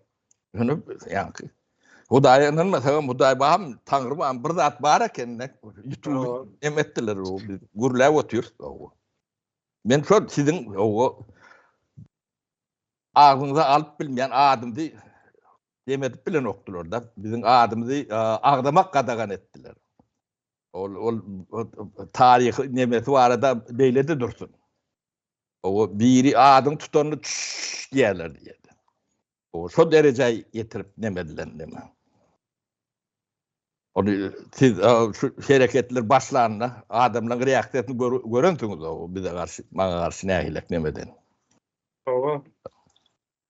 Ýöne ýa-ni Hudaýanyň mesela Hudaý baham Tanrym bir zat bar eken YouTube emetdiler o gürläp otyr. Men şo siziň o ağzynıza alyp bilmeýän adamdy demedip bilen okdular da biziň adamdy agdamak gadagan etdiler. Ol tarihi nemesi barada beýlede dursun. O biri adam tutanly diýerler diýdi. O şo derejeye getirip nemediler neme. Onu siz şu hareketler başlarına adamların reaksiyasını görünsünüz o bize karşı, bana karşı nähilek nemeden.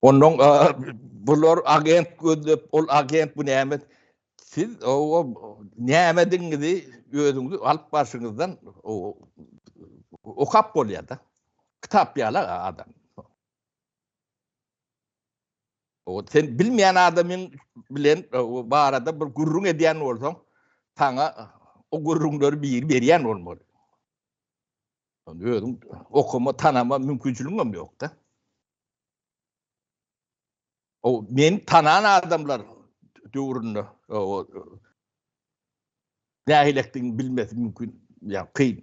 Onun bular agent gözlep, ol agent bu näme siz o nämediňizi özüňizi alyp başyňyzdan okap bolýar da. Kitap ýala adam. O sen bilmeýän adamyň bilen barada bir gurrun edýän bolsaň, taňa o gurrunlary berýän bolmaly. Özüň okuma, tanama mümkinçiligim ýok da. O men tanan adamlar döwründe o nähilekdiň bilmesi mümkin, ýa kyn.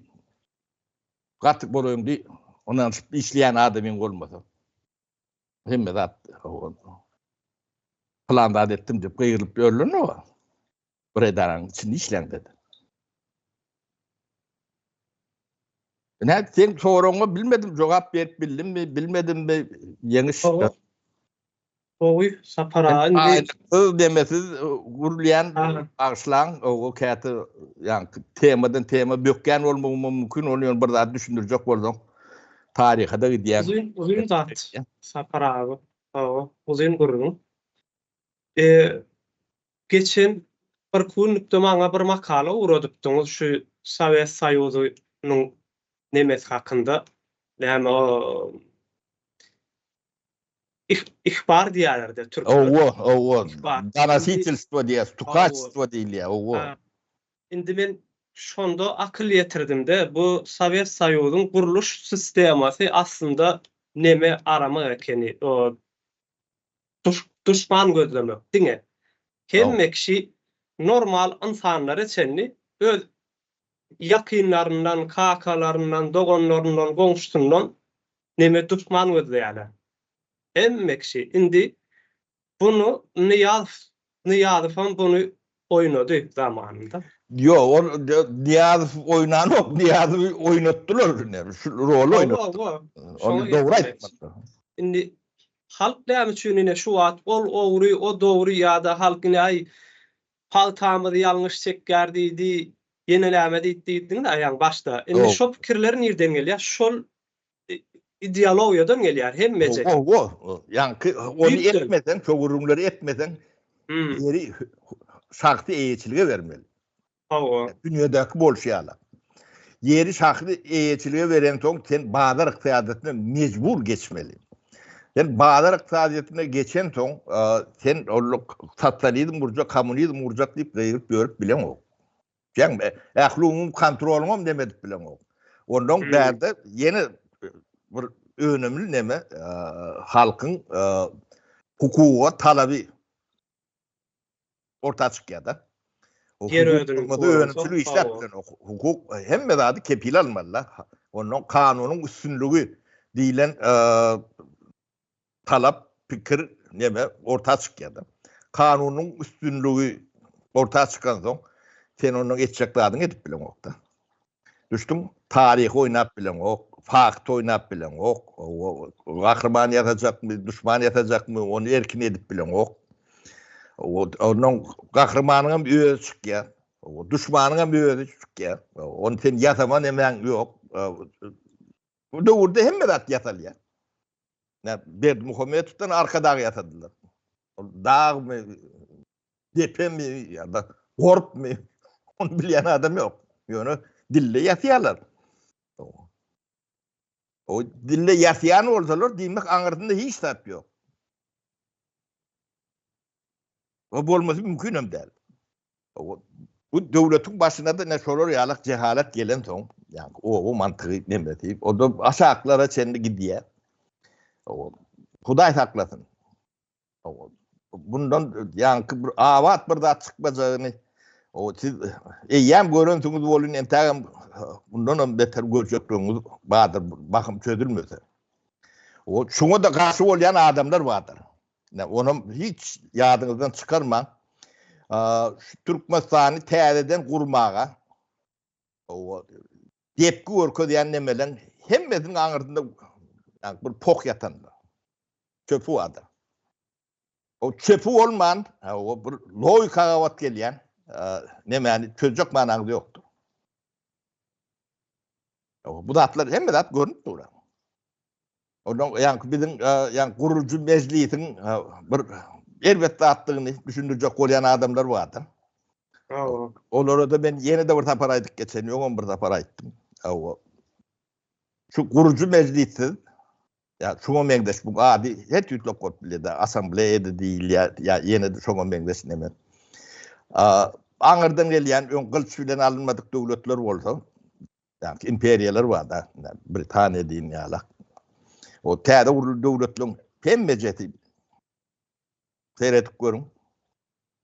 Gatyk bolaýym diýip ondan işleýän adamyň bolmasa. Hemme zat planda etdim diýip gıyrylyp ýörlenme o. Bir edaraň içinde işleň dedi. Sen soraňa bilmedim, jogap berip bildimmi, bilmedimmi ýeňiş. Oy, sapara indi demesiz gurulýan aşlaň o käte ýa temadan tema bökgen bolmagy mümkin bolýar bir zat düşündirjek bolsaň taryhda gidýän. Uzun zat sapara o uzun gurrun. Geçen bir kunlukda maňa bir makala uradypdyňyz şu Sowet Soýuzynyň nemesi hakynda. Näme o ihbar diýerler de Türkçe. Donasительство diýär, stukaçstvo diýilýär. indi men şonda akıl ýetirdim-de bu Sowet Soýuzynyň guruluş sistemasy aslında neme arama ekeni, o düşman gözlemek diňe. Hemme kişi normal insanlar içenni öz yakınlarından, kakalarından, dogonlarından, goňşusundan neme düşman gözleýärler. Hemme kişi indi bunu Niyazov bunu oýnady zamanında. Yo, o Niyazov oýnanok, Niyazov oýnatdylar ne? Şu rol oýnatdy. Onu dogry aýtmakda. Indi halk näme üçin ine şu wagt ol ogry, o dogry ýa-da halk ine ay paltamyzy ýalňyş çekgärdidi, ýenelämedi diýdiň da ýa başda. Indi şo pikirler nerden gelýär? Şol ideologiýadan gelýär hemmece. Yani onu etmeden, çogurumları etmeden yeri şahty eýetçilige vermeli. Dünyadaki bolşaýarlar. Yeri şahty eýetçilige beren soň sen bazar yktysadyna mecbur geçmeli. Yani bazar yktysadyna geçen soň sen sotsializm urjak, kommunizm urjak diýip gaýryp görüp bilen ok. Yani ählugyň kontrolum demedik bilen ok. Ondan bärde yeni bir önemli neme halkın hukuka talabi orta çıkýar. Yer ödülü işletmen hukuk hemme zady kepil almalylar. Onun kanunyň üstünlügi diýilen talap pikir neme orta çıkýar. Kanunyň üstünlügi orta çıkan soň sen onuň etjeklerini edip bilen okda. Düşdüm taryhy oýnap bilen ok. Fakt oynap bilen ok, gahrman ýatacakmy, düşman ýatacakmy, onu erkin edip bilen ok. Onun gahrmanyň öýe çykýar, düşmanyň öýe çykýar. Onu sen ýatama nemen ýok. Bu döwürde hemme zat ýatalýar. Berdimuhamedowdan arkadagy ýatadylar. Dağmy, depemi ýa-da gorpmy, onu bilýän adam ýok. Ýöne dille ýatýarlar. O dille ýasýan bolsalar diýmek aňyrtynda hiç tap ýok. O bolmasy mümkin hem däl. Bu döwletiň başyna da näşolar ýalyk jehalat gelen soň, ýani o mantygy neme diýip, o da aşaklara çendi gidýär. O Hudaý saklasyn. Bundan ýanky bir awat bir zat çykmajagyny o siz eýem görüntüňiz bolun entägem bundan beter görjekdiňiz badyr bakym çözülmese. O şuňa da garşy bolýan adamlar bardyr. Onu hiç ýadyňyzdan çykarma. Şu Türkmenistany täzeden gurmaga o depki görkezýän nemelen hemmesiniň aňyrtynda bir pok ýatanlar. Çöpü bardyr. O çöpü bolman, o bir logikaga wat gelýän nemeni çözjek manaňy ýokdur. Bu zatlar hemme zat görünüp durar. Ondan ýa-ni biziň ýa-ni gurucu meclisiň bir elbetde atdygyny düşündirjek bolýan adamlar bardyr. Olara da ben ýene de bir tapar aýdyk geçen, ýöňem bir tapar aýtdym. Şu gurucu meclisi ya şoňa meňdeş bu adi het ýütlep goýup bilýär, assambleýede diýil ýa ýene de şoňa meňdeş neme. Aňyrdan gelýän öň gylç bilen alınmadyk döwletler bolsa, ýa imperiýalar bar da, Britaniýa diýin ýaly. O täze uruly döwletleriň hemmejeti seyredip görüň.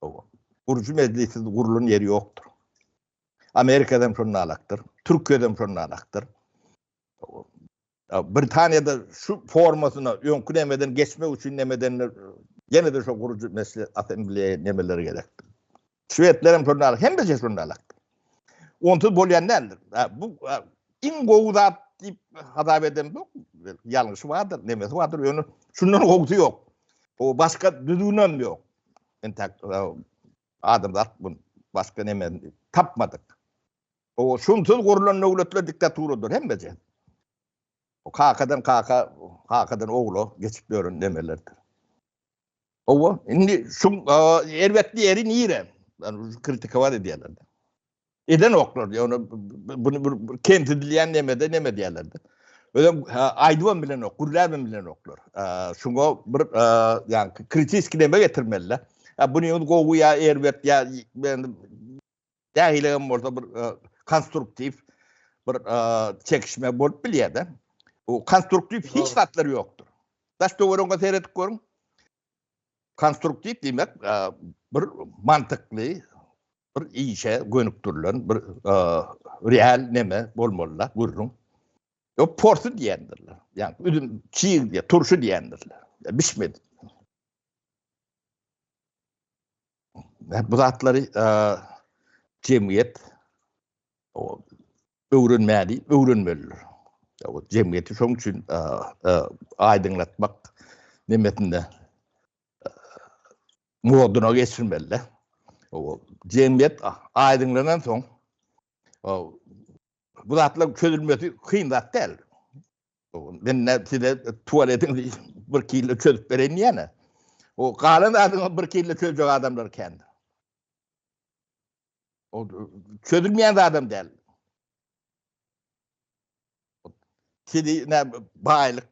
O gurucu meclisi gurulan ýeri ýokdur. Amerika'dan şonu alakdır, Türkiye'den şonu alakdır. Britanya'da şu formasına önkü nemeden geçme üçün nemeden yine de şu kurucu mesele asambleye nemeleri gerektir. Şvedlerim şonu alakdır, hem de şonu alakdır. Onsuz bolyanlardır. Bu ingoğuzat deyip hadap eden bu yanlışı vardır, nemesi vardır. Yani şundan kokusu yok. O başka düdüğünden yok. Adamlar başka nemen tapmadık. O şunsuz kurulan devletler diktaturudur hem de. O kakadan oğlu geçip görün demelerdir. O şimdi şu elbette yeri nire. Yani kritika var ediyorlardı. Eden oklar yani bunu kendi dileyen neme diyorlardı. Öyle aydıvan bilen ok, kurlar bilen oklar. Şuna bir yani kritik neme getirmeliler. Bunu gogu ya elbet ya Dähilegem bolsa bir konstruktiv bir çekişme bolup bilýärdi. O konstruktiv hiç zatları ýokdur. Daş döwürüňe seyredip görüň. Konstruktiv diýmek bir mantykly, bir işe gönükdirilen bir real neme bolmalylar görüň. O porsu diýendirler. Yani üzüm çiğ diye turşu diýendirler. Bişmedi. Bu zatları cemiyet o öwrenmeli. O cemiyeti şoň üçin aýdyňlatmak nimetinde moduna geçirmeli. O cemiyet aýdyňlanan soň bu zatlar çözülmesi kıyın zat değil. Ben size tuvaletin bir kille çözüp vereyim yani. O kalan adamı bir kille çözecek adamlar kendi. O çözülmeyen de adam değil. Sizi ne baylık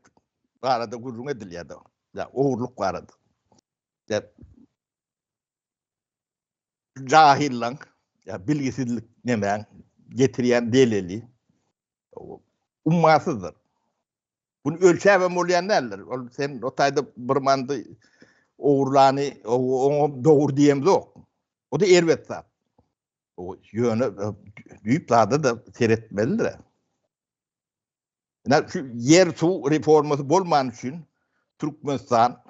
arada gurrun ediliyordu. Ya oğurluk vardı. Ya cahillan, ya bilgisizlik nemen getiriyen delili ummasızdır. Bunu ölçäwem bolýan derler. Sen o taýda bir mandy oğurlany o doğru diýem yok. O da erwet zat. O ýöne düýüp da seretmelidir. Şu yer su reforması bolman üçin Türkmenistan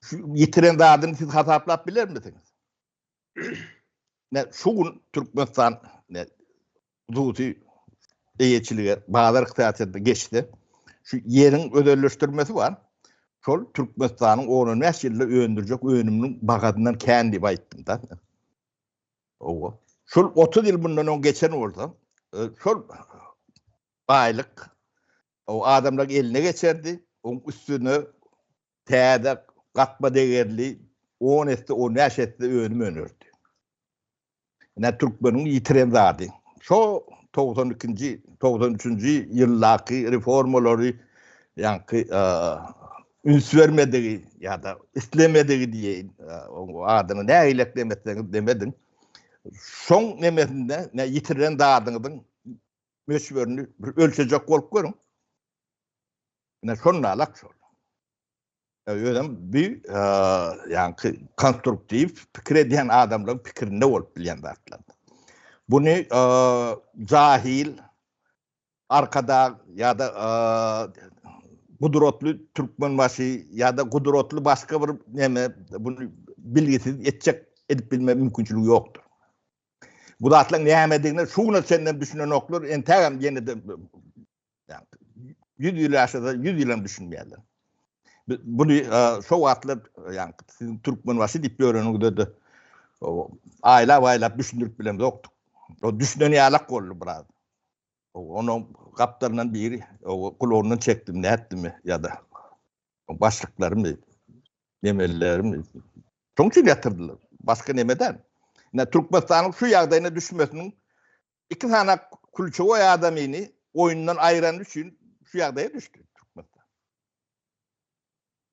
şu yitiren zadyny siz hasaplap biler misiniz? Şugun Türkmenistan hususy eýetçilige bazar iqtisatynda geçdi. Şu yerin özelleştirmesi var. Şol Türkmenistanyň 10-15 ýylda öndürjek önüminiň bagadyndan kän diýip aýtdym da. O. Şol 30 ýyl bundan öň geçen bolsa, şol baylyk o adamlar eline geçerdi. Onun üstüne täze gatma degerli 10 etdi, 15 etdi önüm önürdü. Türkmeniň ýitiren zady. Şo 92-nji 93-nji ýyllarky reformalary ýa-ni üns vermedigi ýa-da islemedigi diýeýin. O adyny nähilek demedin. Şoň nemesinde ýitiren zadyňyň meşwerini ölçejek bolup görüň. Şonu alak şol. Öýdem bir ýa-ni konstruktiv pikir edýän adamlaryň pikirinde bolup bilýän zatlar. Bunu cahil, arkada ya da kudretli Türkmenbaşı ya da kudretli başka bir neme bunu bilgisiz edip bilme mümkünçülüğü yoktur. Bu da atlan neyemediğine şunu senden düşünen oklar entegam yine de yani 100 yıl aşağıda 100 yılını düşünmeyenler. Bunu şu atlar yani sizin Türkmenbaşı dip öğrenin dedi. Ayla düşündürüp bilem yoktu. O düşüneni yalak oldu biraz. Onun kaplarından biri, o kulağından çektim, ne ettim mi ya da başlıklarım mı, yemellerim mi? Çok şey yatırdılar. Başka nemeden. Türkmenistan'ın şu yağdayına düşmesinin 2 tane kulçu o adamını oyundan ayıran için şu yağdaya düştü Türkmenistan.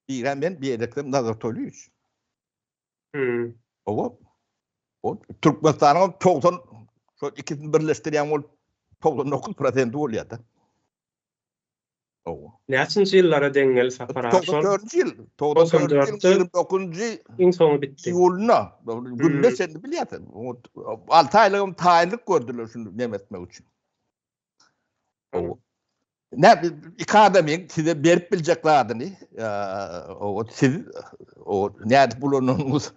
Bir hemen bir yedeklerim Nazartoğlu'yuz. O Türkmenistan'ın 90 şu ikisini birleştiren ol 99% bolýardy. Näçinji ýyllara deňel sapara? 94-nji ýyl, 29-njy iň soňy bitdi. ýylyna günde sen bilýärsin. 6 aýlygym taýinlik gördüler şunu nemetmek üçin. İki adamın size berip biljekler adyny, siz näde bulanýarsyňyz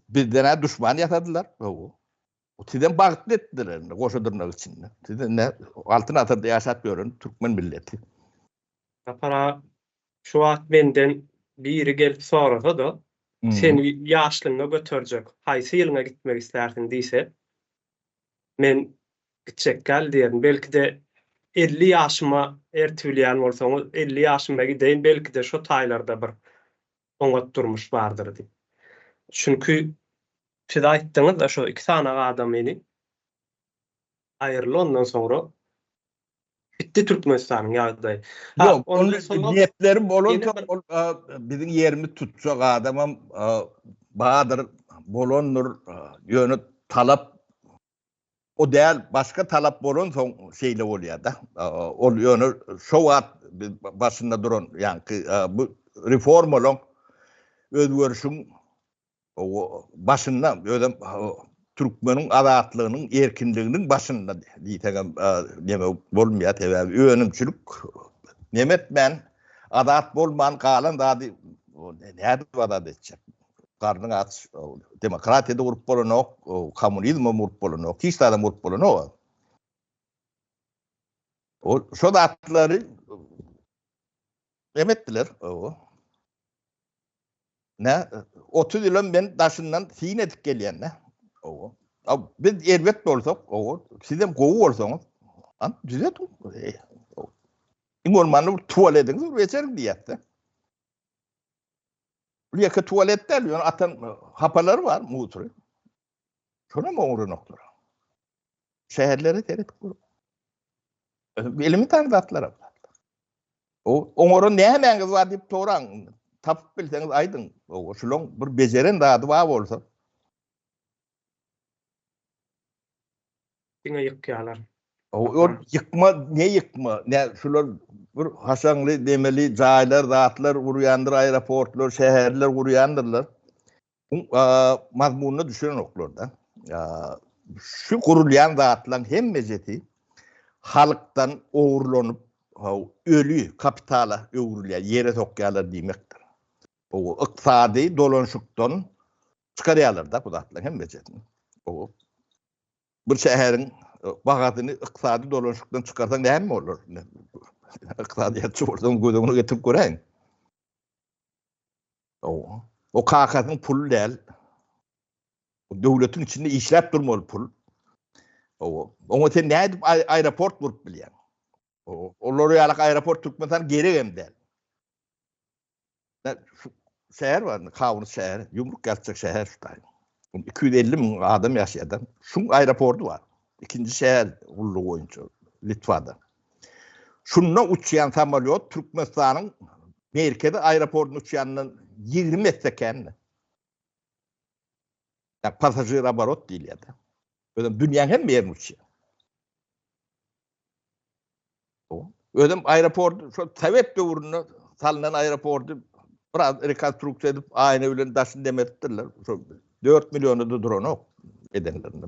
bizden düşman ýatadylar. O sizden bagtly etdiler, goşadyrmak için. Sizden ne altın atırda ýaşap görün Türkmen milleti. Sapara şu wagt benden biri gelip sorasa da seni ýaşlygyňa götürjek. Haýsy ýylyňa gitmek islersin diýse men gitjek gal diýerim. Belki de 50 ýaşyma ertülýän bolsaňyz 50 ýaşyma gideýin belki de şu taýlarda bir oňat durmuş bardyr diýip. Çünkü siz aýtdyňyz da şu 2 tane adamyny aýryly ondan soňra bitti Türkmenistanyň ýagdaýy. Yok, niyetlerim bolun biziň ýerimiz tutjak adamam Bahadır bolondur yönü talap o değil başka talap bolon son şeyle oluyor da. O yönü şovat başında duran yani bu reform olan özgürlüğün o başında ödem Türkmenin adatlığının erkinliğinin başında diyeceğim deme bolmaya tebbi önemçülük Nemet ben adat bolman kalan da ne adat edecek karnın aç demokratiyada urup bolano komünizm urup bolano hiç adam urup bolano o şu adatları emettiler o ne 30 yılın ben daşından sin edip gelen ne o biz elbet bolsak o sizem gowu bolsanız an düzet İngolmanı tuvaletiniz veçerim diyetti. Buraya tuvaletler yani atan hapaları var mutlu. Şuna mı uğru noktalar? Şehirleri terit kurup. Elimi tanıdatlar. O onların ne hemen var deyip toran tapıp bilseniz aydın. O şulon bir beceren dadı var olsa. Yine yıkıyorlar. O yıkma ne yıkma ne şular bir haşanlı demeli caylar dağıtlar uruyandır aeroportlar şehirler uruyandırlar. Mazmununu düşünün oklarda. Şu kurulayan dağıtılan hem mezeti halktan uğurlanıp ölü kapitala uğurlayan yere sokyalar demektir. O iqtisadi dolanışıktan çıkarıyorlar da bu dağıtılan hem mezetini. O bir şehrin bağatını iqtisadi dolanışıktan çıkarsan ne mi olur? İqtisadiyatçı oradan gözünü getirip göreyim. O kakasının pulu değil. O devletin içinde işlep durmalı pul. Onu sen ne edip aeroport vurup bilen. O Loriyalak aeroport Türkmenistan geri hem değil. Şehir var, Kavunuz şehir, yumruk gerçek şehir şuradayım. 250 bin adam yaşayan. Şun aeroportu var. İkinci şehir ullu oyuncu Litva'da. Şununla uçayan samolyot Türkmenistan'ın Amerika'da aeroportun uçayanının 20 metre kendine. Yani pasajir abarot değil ya da. Ödem dünyanın hem bir yerini uçuyor. Ödem aeroportu, şu sebep dövrünü salınan aeroportu biraz rekonstrüksiyon edip aynı öyle daşın demettirler. 4 milyonu da drone edenlerinde.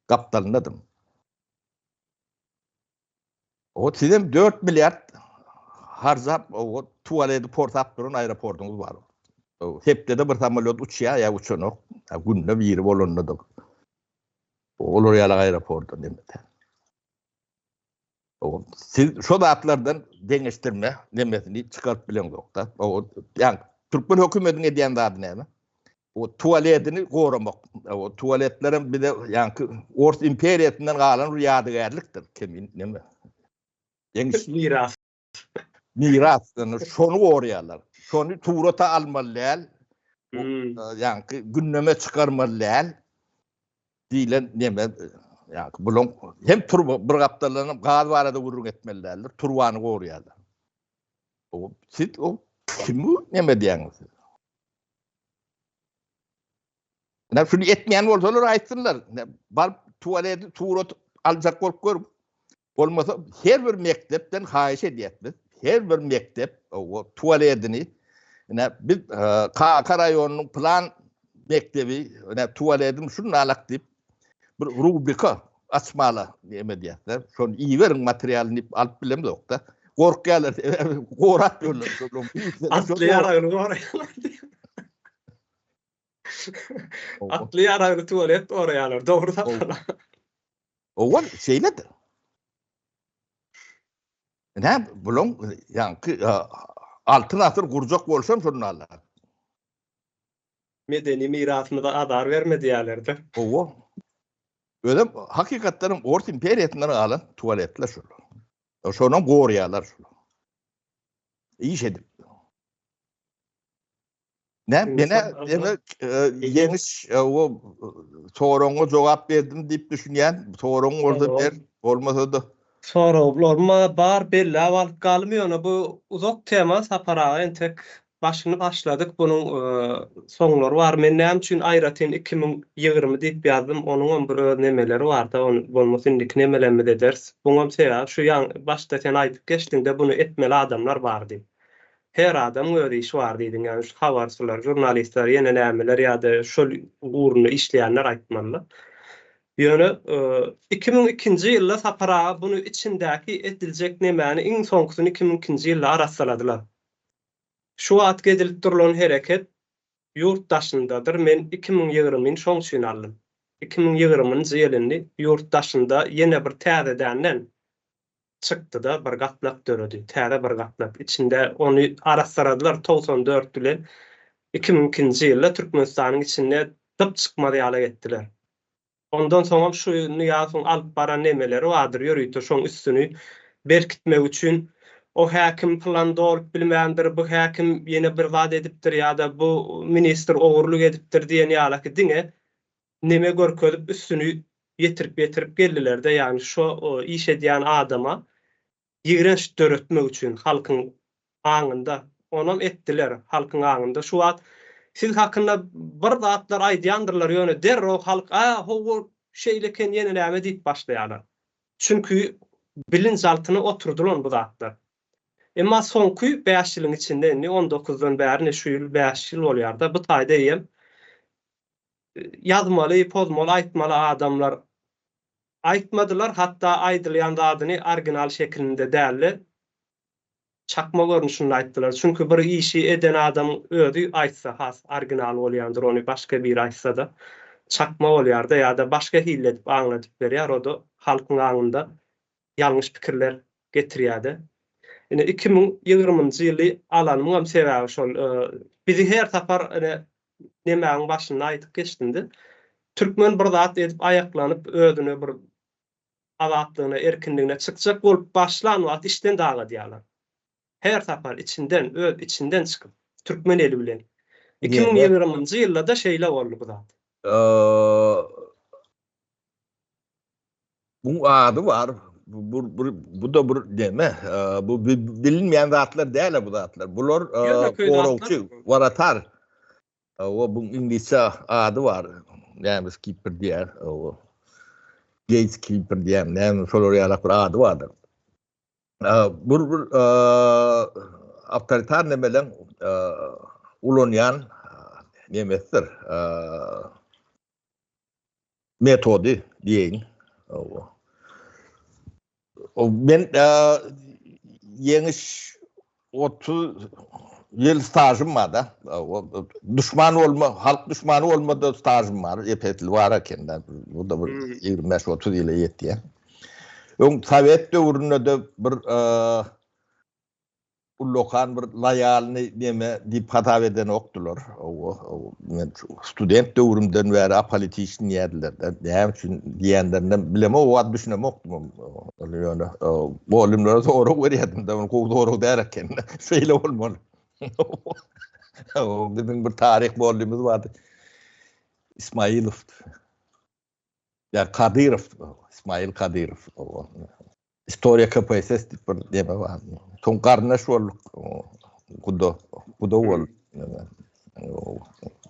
Kaptanladım. O sizin 4 milyar harcap o tuvaleti portap durun aeroportunuz var. O hepte de bir samolyot uçuyor ya uçuyor. Günde bir yeri bolonladı. Olur ya aeroportu demedi. O siz şu dağıtlardan dengeçtirme demesini çıkarıp bilen yokta. O yani Türkmen hükümetinin ediyen adı ne? O tuvaletini korumak. O tuvaletlerin bir de yani Ors İmperiyetinden kalan yadigarlıktır. Kimin ne mi? Miras. Miras. Şonu koruyorlar. Şonu tuvrata almalılar. Yani gündeme çıkarmalılar. Dilen neme yani bulun hem tur bir kaptanlarının gaz varada vurun etmeliler. Turvanı koruyorlar. O siz o kimi neme diyorsunuz? Ne şunu etmeyen olsalar aytsınlar. Bar tuvaleti tuvrot alacak korkuyorum. Olmasa her bir mektepten hayiş ediyetmiz. Her bir mektep o tuvaletini bir Kaka rayonunun plan mektebi tuvaletim şunu alak deyip bir rubrika açmalı diyemediyetler. Şunu iyi verin materyalini alıp bilem yok da. Korkuyorlar. Korat diyorlar. Atlayarak oraya. Atlayarak tuvalet oraya alır. Doğru da falan. O var şeyledir. Ne bulun yani altın asır kuracak bolsam şunu alır. Medeni mirasını da adar vermedi yerlerde. O öyle hakikatlerin Ors İmperiyetinden alan tuvaletler şunu. Şunu koruyorlar şunu. İyi şeydir. Ne bana yeniş o sorunu cevap verdim deyip düşünen sorun orada der olmasa da sorular bar belli alıp kalmıyor. Bu uzak tema sapara entek başyny başladyk. Bunyň soňlary bar. Men näme üçin aýratyn 2020 diýip ýazdym. Onuň bir nemeleri bar-da, onu bolmasa indiki nemelenme de ders. Buňam sebäbi şu başda sen aýdyp geçdiňde bunu etmeli adamlar bar diýip. Her adam öýle işi bar diýdiň. Ýani şu habarçylar, jurnalistler, ýene nämeler ýa-da şol uğruna işleýänler aýtmaly. Ýöne 2002-nji ýylda Sapara bunu içindäki ediljek nemäni iň soňkusyny 2002-nji ýylda aratsaladylar. Şu wagt gedilip durulan hereket ýurtdaşyndadyr. Men 2020-nyň şoňçyny aldym. 2020-nji ýylyny ýurtdaşynda ýene bir täzedänden çykdy-da bir gatlap döredi. Täze bir gatlap. İçinde onu aratsaladylar 94 bilen 2002-nji ýylda Türkmenistanyň içinde dıp çykmady ýala getdiler. Ondan soňra şuny ýasyň alyp baran nemeleri wadyr, ýörüýdi şoň üstüni berkitmek üçin o häkim plan dolup bilmändir, bu häkim ýene bir wada edipdir ýa-da bu minister ogurluk edipdir diýen ýalaky diňe neme görkezip üstüni ýetirip geldiler-de, ýani şu iş edýän adama ýigrenç döretmek üçin halkyň aňynda onam etdiler, halkyň aňynda. Şu wagt siz hakynda bir zatlar aýdýandyrlar, ýöne derrok halk howa şeýleken ýene näme diýip başlaýarlar. Çünki bilinç altyna oturdular bu zatlar. Emma soňky 5 ýylyň içinde 19-dan bäri şu ýyl 5 ýyl bolýar-da bu taýda ýem ýazmaly, pozmaly, aýtmaly adamlar aýtmadylar, hatda aýdylýan zadyny original şeklinde däli çakma görnüşünde aýtdylar. Çünki bir işi eden adam özi aýtsa has original bolýandyr, ony başga bir aýtsa da çakma bolýar-da ýa-da başga hille edip aňlatyp berýär, o da halkyň aňynda ýalňyş pikirler getirýärdi. Ine 2020-njy ýyly alanyň sebäbi şol bizi her tapar nemäň başyna aýdyp geçdinde türkmen bir zat edip aýaklanyp özüne bir azatlygyna, erkinligine çykjak bolup başlan wagt işden daga diýerler. Her tapar içinden çıkıp türkmen eli bilen 2020-njy ýylda da şeýle boldy bu zat. Bu adı var. Bu da bir deme. Bu bilinmeyen zatlar däl bu zatlar. Bular orokçu, waratar. O bu İngilizce adı var. Yani keeper diýer. O gatekeeper diýer. Näme şolar ýalak bir adı vardır. Bu awtoritar nemelen ulanýan nemesdir. Metodi diýeň. O men ýeňiş 30 ýyl stajym var da. Düşman bolma, halk düşmany bolmada stajym var. Epetli var ekende. Bu da bir 25-30 ýyla ýetdi. Sovet döwründe de bir ullokan bir layalny neme diýip hatap eden okdular. Men student döwrümden bäri apolitişin ýerler. Näme üçin diýenlerden bileme, o wagt düşünem okdum. Ýöne bu olimlere sorak berýärdim da, onu doğru därken. Şeýle bolmaly. Bizim bir tarih bolymyz vardy. İsmailov. Ya Kadirov. İsmail Kadirov. Historia KPSS bir deme var. Son karnaş bolduk. Kudo bol.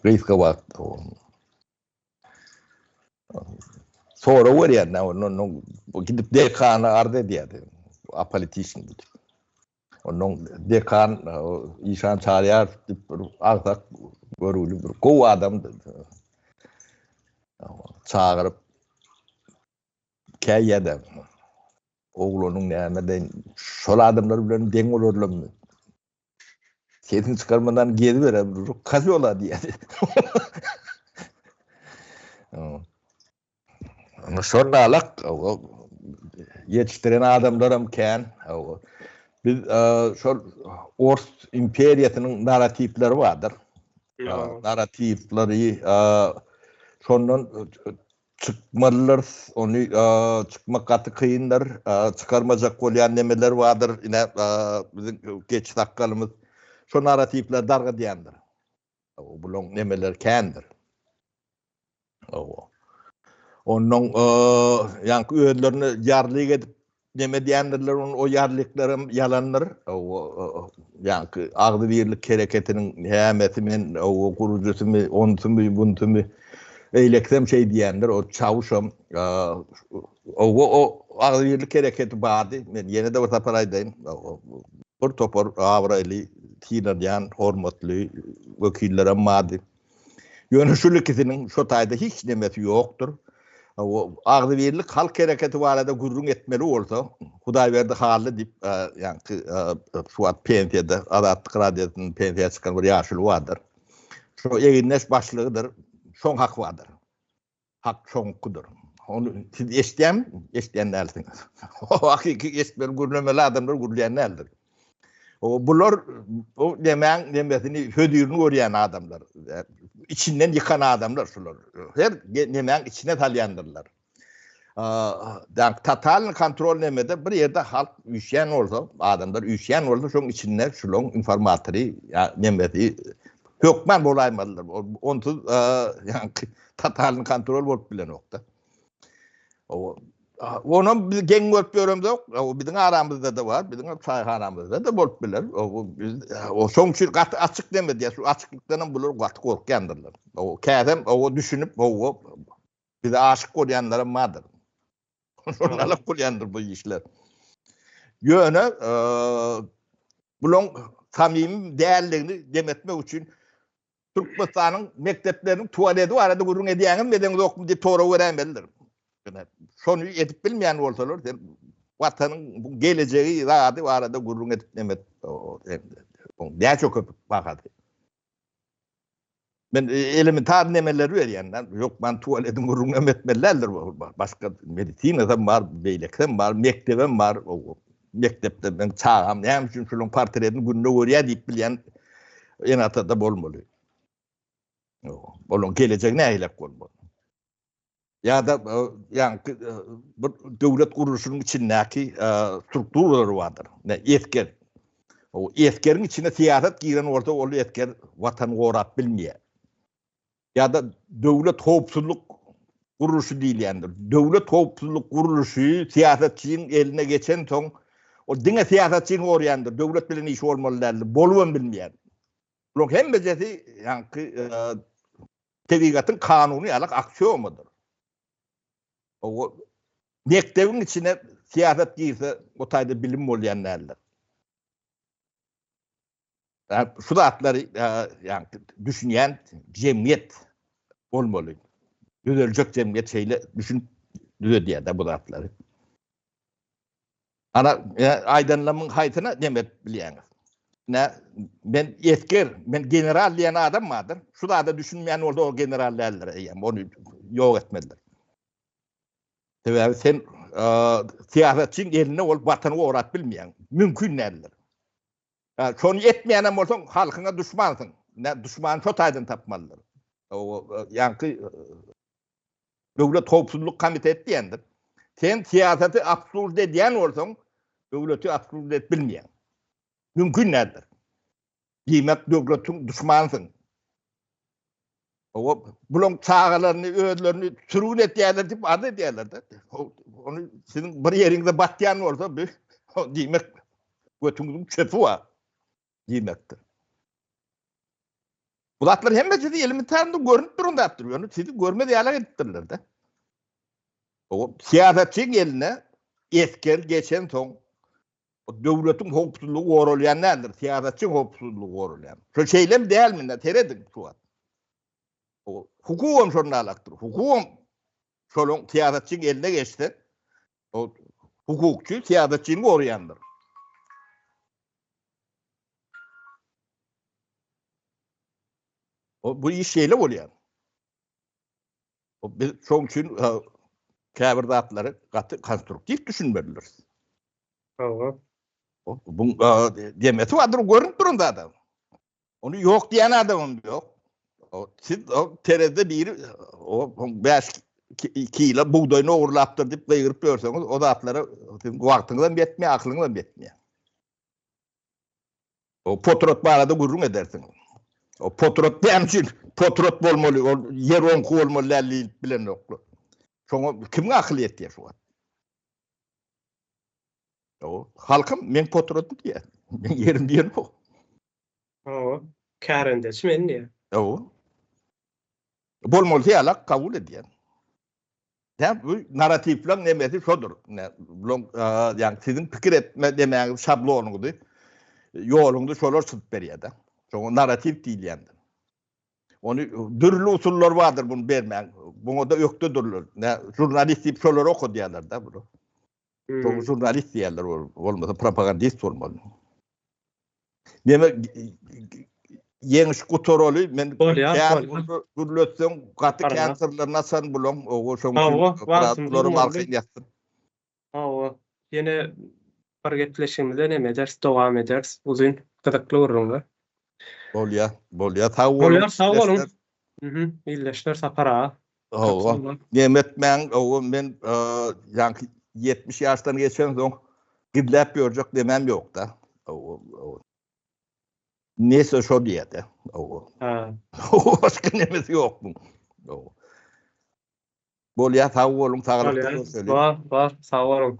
Riska var. Sonra berýär, no gidip dekana ardy diýdi. Apolitişin bu. Onun dekan İşan Çaryar artak görüldü bir gow adam çağırıp käýede oğlunyň nämeden şol adamlar bilen deň bolarlarmy? Sesin çıkarmadan geri berem, kazy ola diýdi. Şol alak yetiştiren adamlarım kän. Biz şol Ors imperiýasynyň narrativleri vardır. Narrativleri şondan çıkmalılar, onu çıkmak katı kıyınlar, çıkarmacak bolýan nemeler vardır. Yine bizim geç dakkalymız şu narrativler darga diýendir. Bulun nemeler kendir. Onun yankı öýlerini ýarlyk edip deme diyenlerler onun o yarlıklarım yalanlar o yani ağdı birlik hareketinin hemetimin o kurucusu mu ontu mu buntu mu eyleksem şey diyenler o çavuşum o ağdı birlik hareketi bağdı ben yine de orta paraydayım bir topor avraylı tineryan hormatlı vekillere madı yönüşülükisinin şu tayda hiç demeti yoktur. O ağdı birlik halk hareketi var da gurrun etmeli olsa Huday verdi halı dip yani şu at pentiyede Adatlık Radyosu'nun pentiye çıkan bir yaşlı vardır. Şu eginleş başlığıdır. Şon hak vardır. Hak şonkudur. Onu siz eşleyenlersiniz. O hakiki eşler gurlemeli adamlar gurleyenlerdir. O bunlar o demesini hödürünü öğreyen adamlar. İçinden yıkan adamlar şular. Her demeyen içine talyandırlar. Yani total kontrol nemede bir yerde halk üşen olsa, adamlar üşen olsa şunun içinde şunun informatörü nemedi hükmen bolaymadılar. Onsuz yani total kontrol bolup bile nokta. Onun biz gen bolup görüyoruz yok. O bizim aramızda da var. Bizim çayhanamızda da bolup biler. O sonuçta açık demedi ya. Şu açıklıktan bulur kat korkuyandırlar. O kâdem o düşünüp o bize aşık olayanların vardır. Onlarla kullandır bu işler. Yöne bunun samimi değerlerini demetmek için Türkmenistan'ın mekteplerinin tuvaleti var. Arada gurrun ediyenin neden yok diye toru öğrenmelidir. Şunu edip bilmeyen olsalar vatanın bu geleceği rahatı var. Arada gurrun edip demet. Ne çok öpüp bakadı. Ben elementar nemeleri veriyenler yok ben tuvaletin gurrunam etmelerdir başka medisinada var beylekten var mektebem var o mektepte ben çağım hem için şunun partilerini gününe oraya deyip bilen en atada bolmalı. Bolun gelecek ne eylek olmalı. Ya da yani devlet kuruluşunun içindeki strukturları vardır. Ne etker. O etkerin içine siyaset giren orada olu etker vatanı uğrat bilmeye. Ya da devlet hopsuzluk kuruluşu değil yani. Devlet hopsuzluk kuruluşu siyasetçinin eline geçen son o dine siyasetçinin oryandır. Devlet bilen iş olmalılardır. Boluğun bilmeyen. Bunun hem becesi yani tevigatın kanuni alak aksiyonmudur. O mektebin içine siyaset girse o tayda bilim olayanlardır. Yani şu da atları yani düşünen cemiyet olmalı. Düzelecek cemiyet şeyle düşün diye de bu da atları. Ana aydınlamın haytına demet biliyeniz. Ne ben yetkir, ben general diyen adam vardır. Şu da düşünmeyen orada o generallerlere yani onu yok etmediler. Tabii sen siyasetçinin eline olup vatanı uğrat bilmeyen mümkün değildir. Şunu etmeyen olsan halkına düşmansın. Ne düşman çok aydın tapmalıdır. O yani devlet hopsuzluk komitesi diyendir. Sen siyaseti absurde diyen olsan devleti absurde bilmeyen. Mümkün nedir? Demek devletin düşmansın. O bulun çağlarını, öğütlerini sürgün et diyorlar deyip adı diyorlar da. Onu senin bir yerinde batyan olsa bir demek götünün çöpü var. Demektir. Bulatlar hem de sizi elementarında görünüp durumda attırıyor. Sizi görme diyalog ettirirler de. O siyasetçinin eline esker geçen son o devletin hopsuzluğu uğrulayan nedir? Siyasetçinin hopsuzluğu uğrulayan. Şu şeyle mi değil mi? Teredin şu an. O hukukum şununla alaktır. Hukukum şunun siyasetçinin eline geçti. O hukukçu siyasetçinin uğrayandır. O bu iş şeyle oluyor. O biz çok için kâbirdatları katı konstruktif düşünmelidir. Tamam. Bu demeti vardır görünüp durumda adam. Onu yok diyen adamım yok. Siz o terede bir o 5 kilo buğdayını uğurlaptır deyip kıyırıp görürseniz o da atları vaktininden yetmiyor, aklınızdan yetmiyor. O potrot bağlada gurrun edersiniz. O potrot benim için potrot olmalı, o yer onku olmalı bilen yoklu. Sonra kimin aklı yetiyor şu an? O halkym men potrodum diye. Men yerim diyen o. O, kärende çmenni. O. Bolmaly ýalak kabul edýän. Däp bu naratifler nemeti şodur. Yani sizin pikir etme demäňiz şablonuňyzy ýoluňdy şolar çyzyp berýär-de. Şoňa naratif diýilýär. Onu dürlü usullar vardır bunu bermän. Buňa da ökdüdürler. Jurnalist diýip şolar okudýarlar da bunu. Çok jurnalist diýerler olmasa propagandist bolmaly. Neme yeňiş gutoroly men gürletsem gaty kanserlerine san bulan o şoňky alkyn. O, yine bargetleşimde neme ders dowam eders. Uzun gyzykly urunlar. Bolýar sag bolun. İlleşler sapara. Nemetmen o men ýanky 70 ýaşdan geçen soň gidläp ýörjek demem ýok da. Neyse şo diýedi. Başga nemesi ýok. Bolýar sag bolun, saglyk. Bar, sag bolun.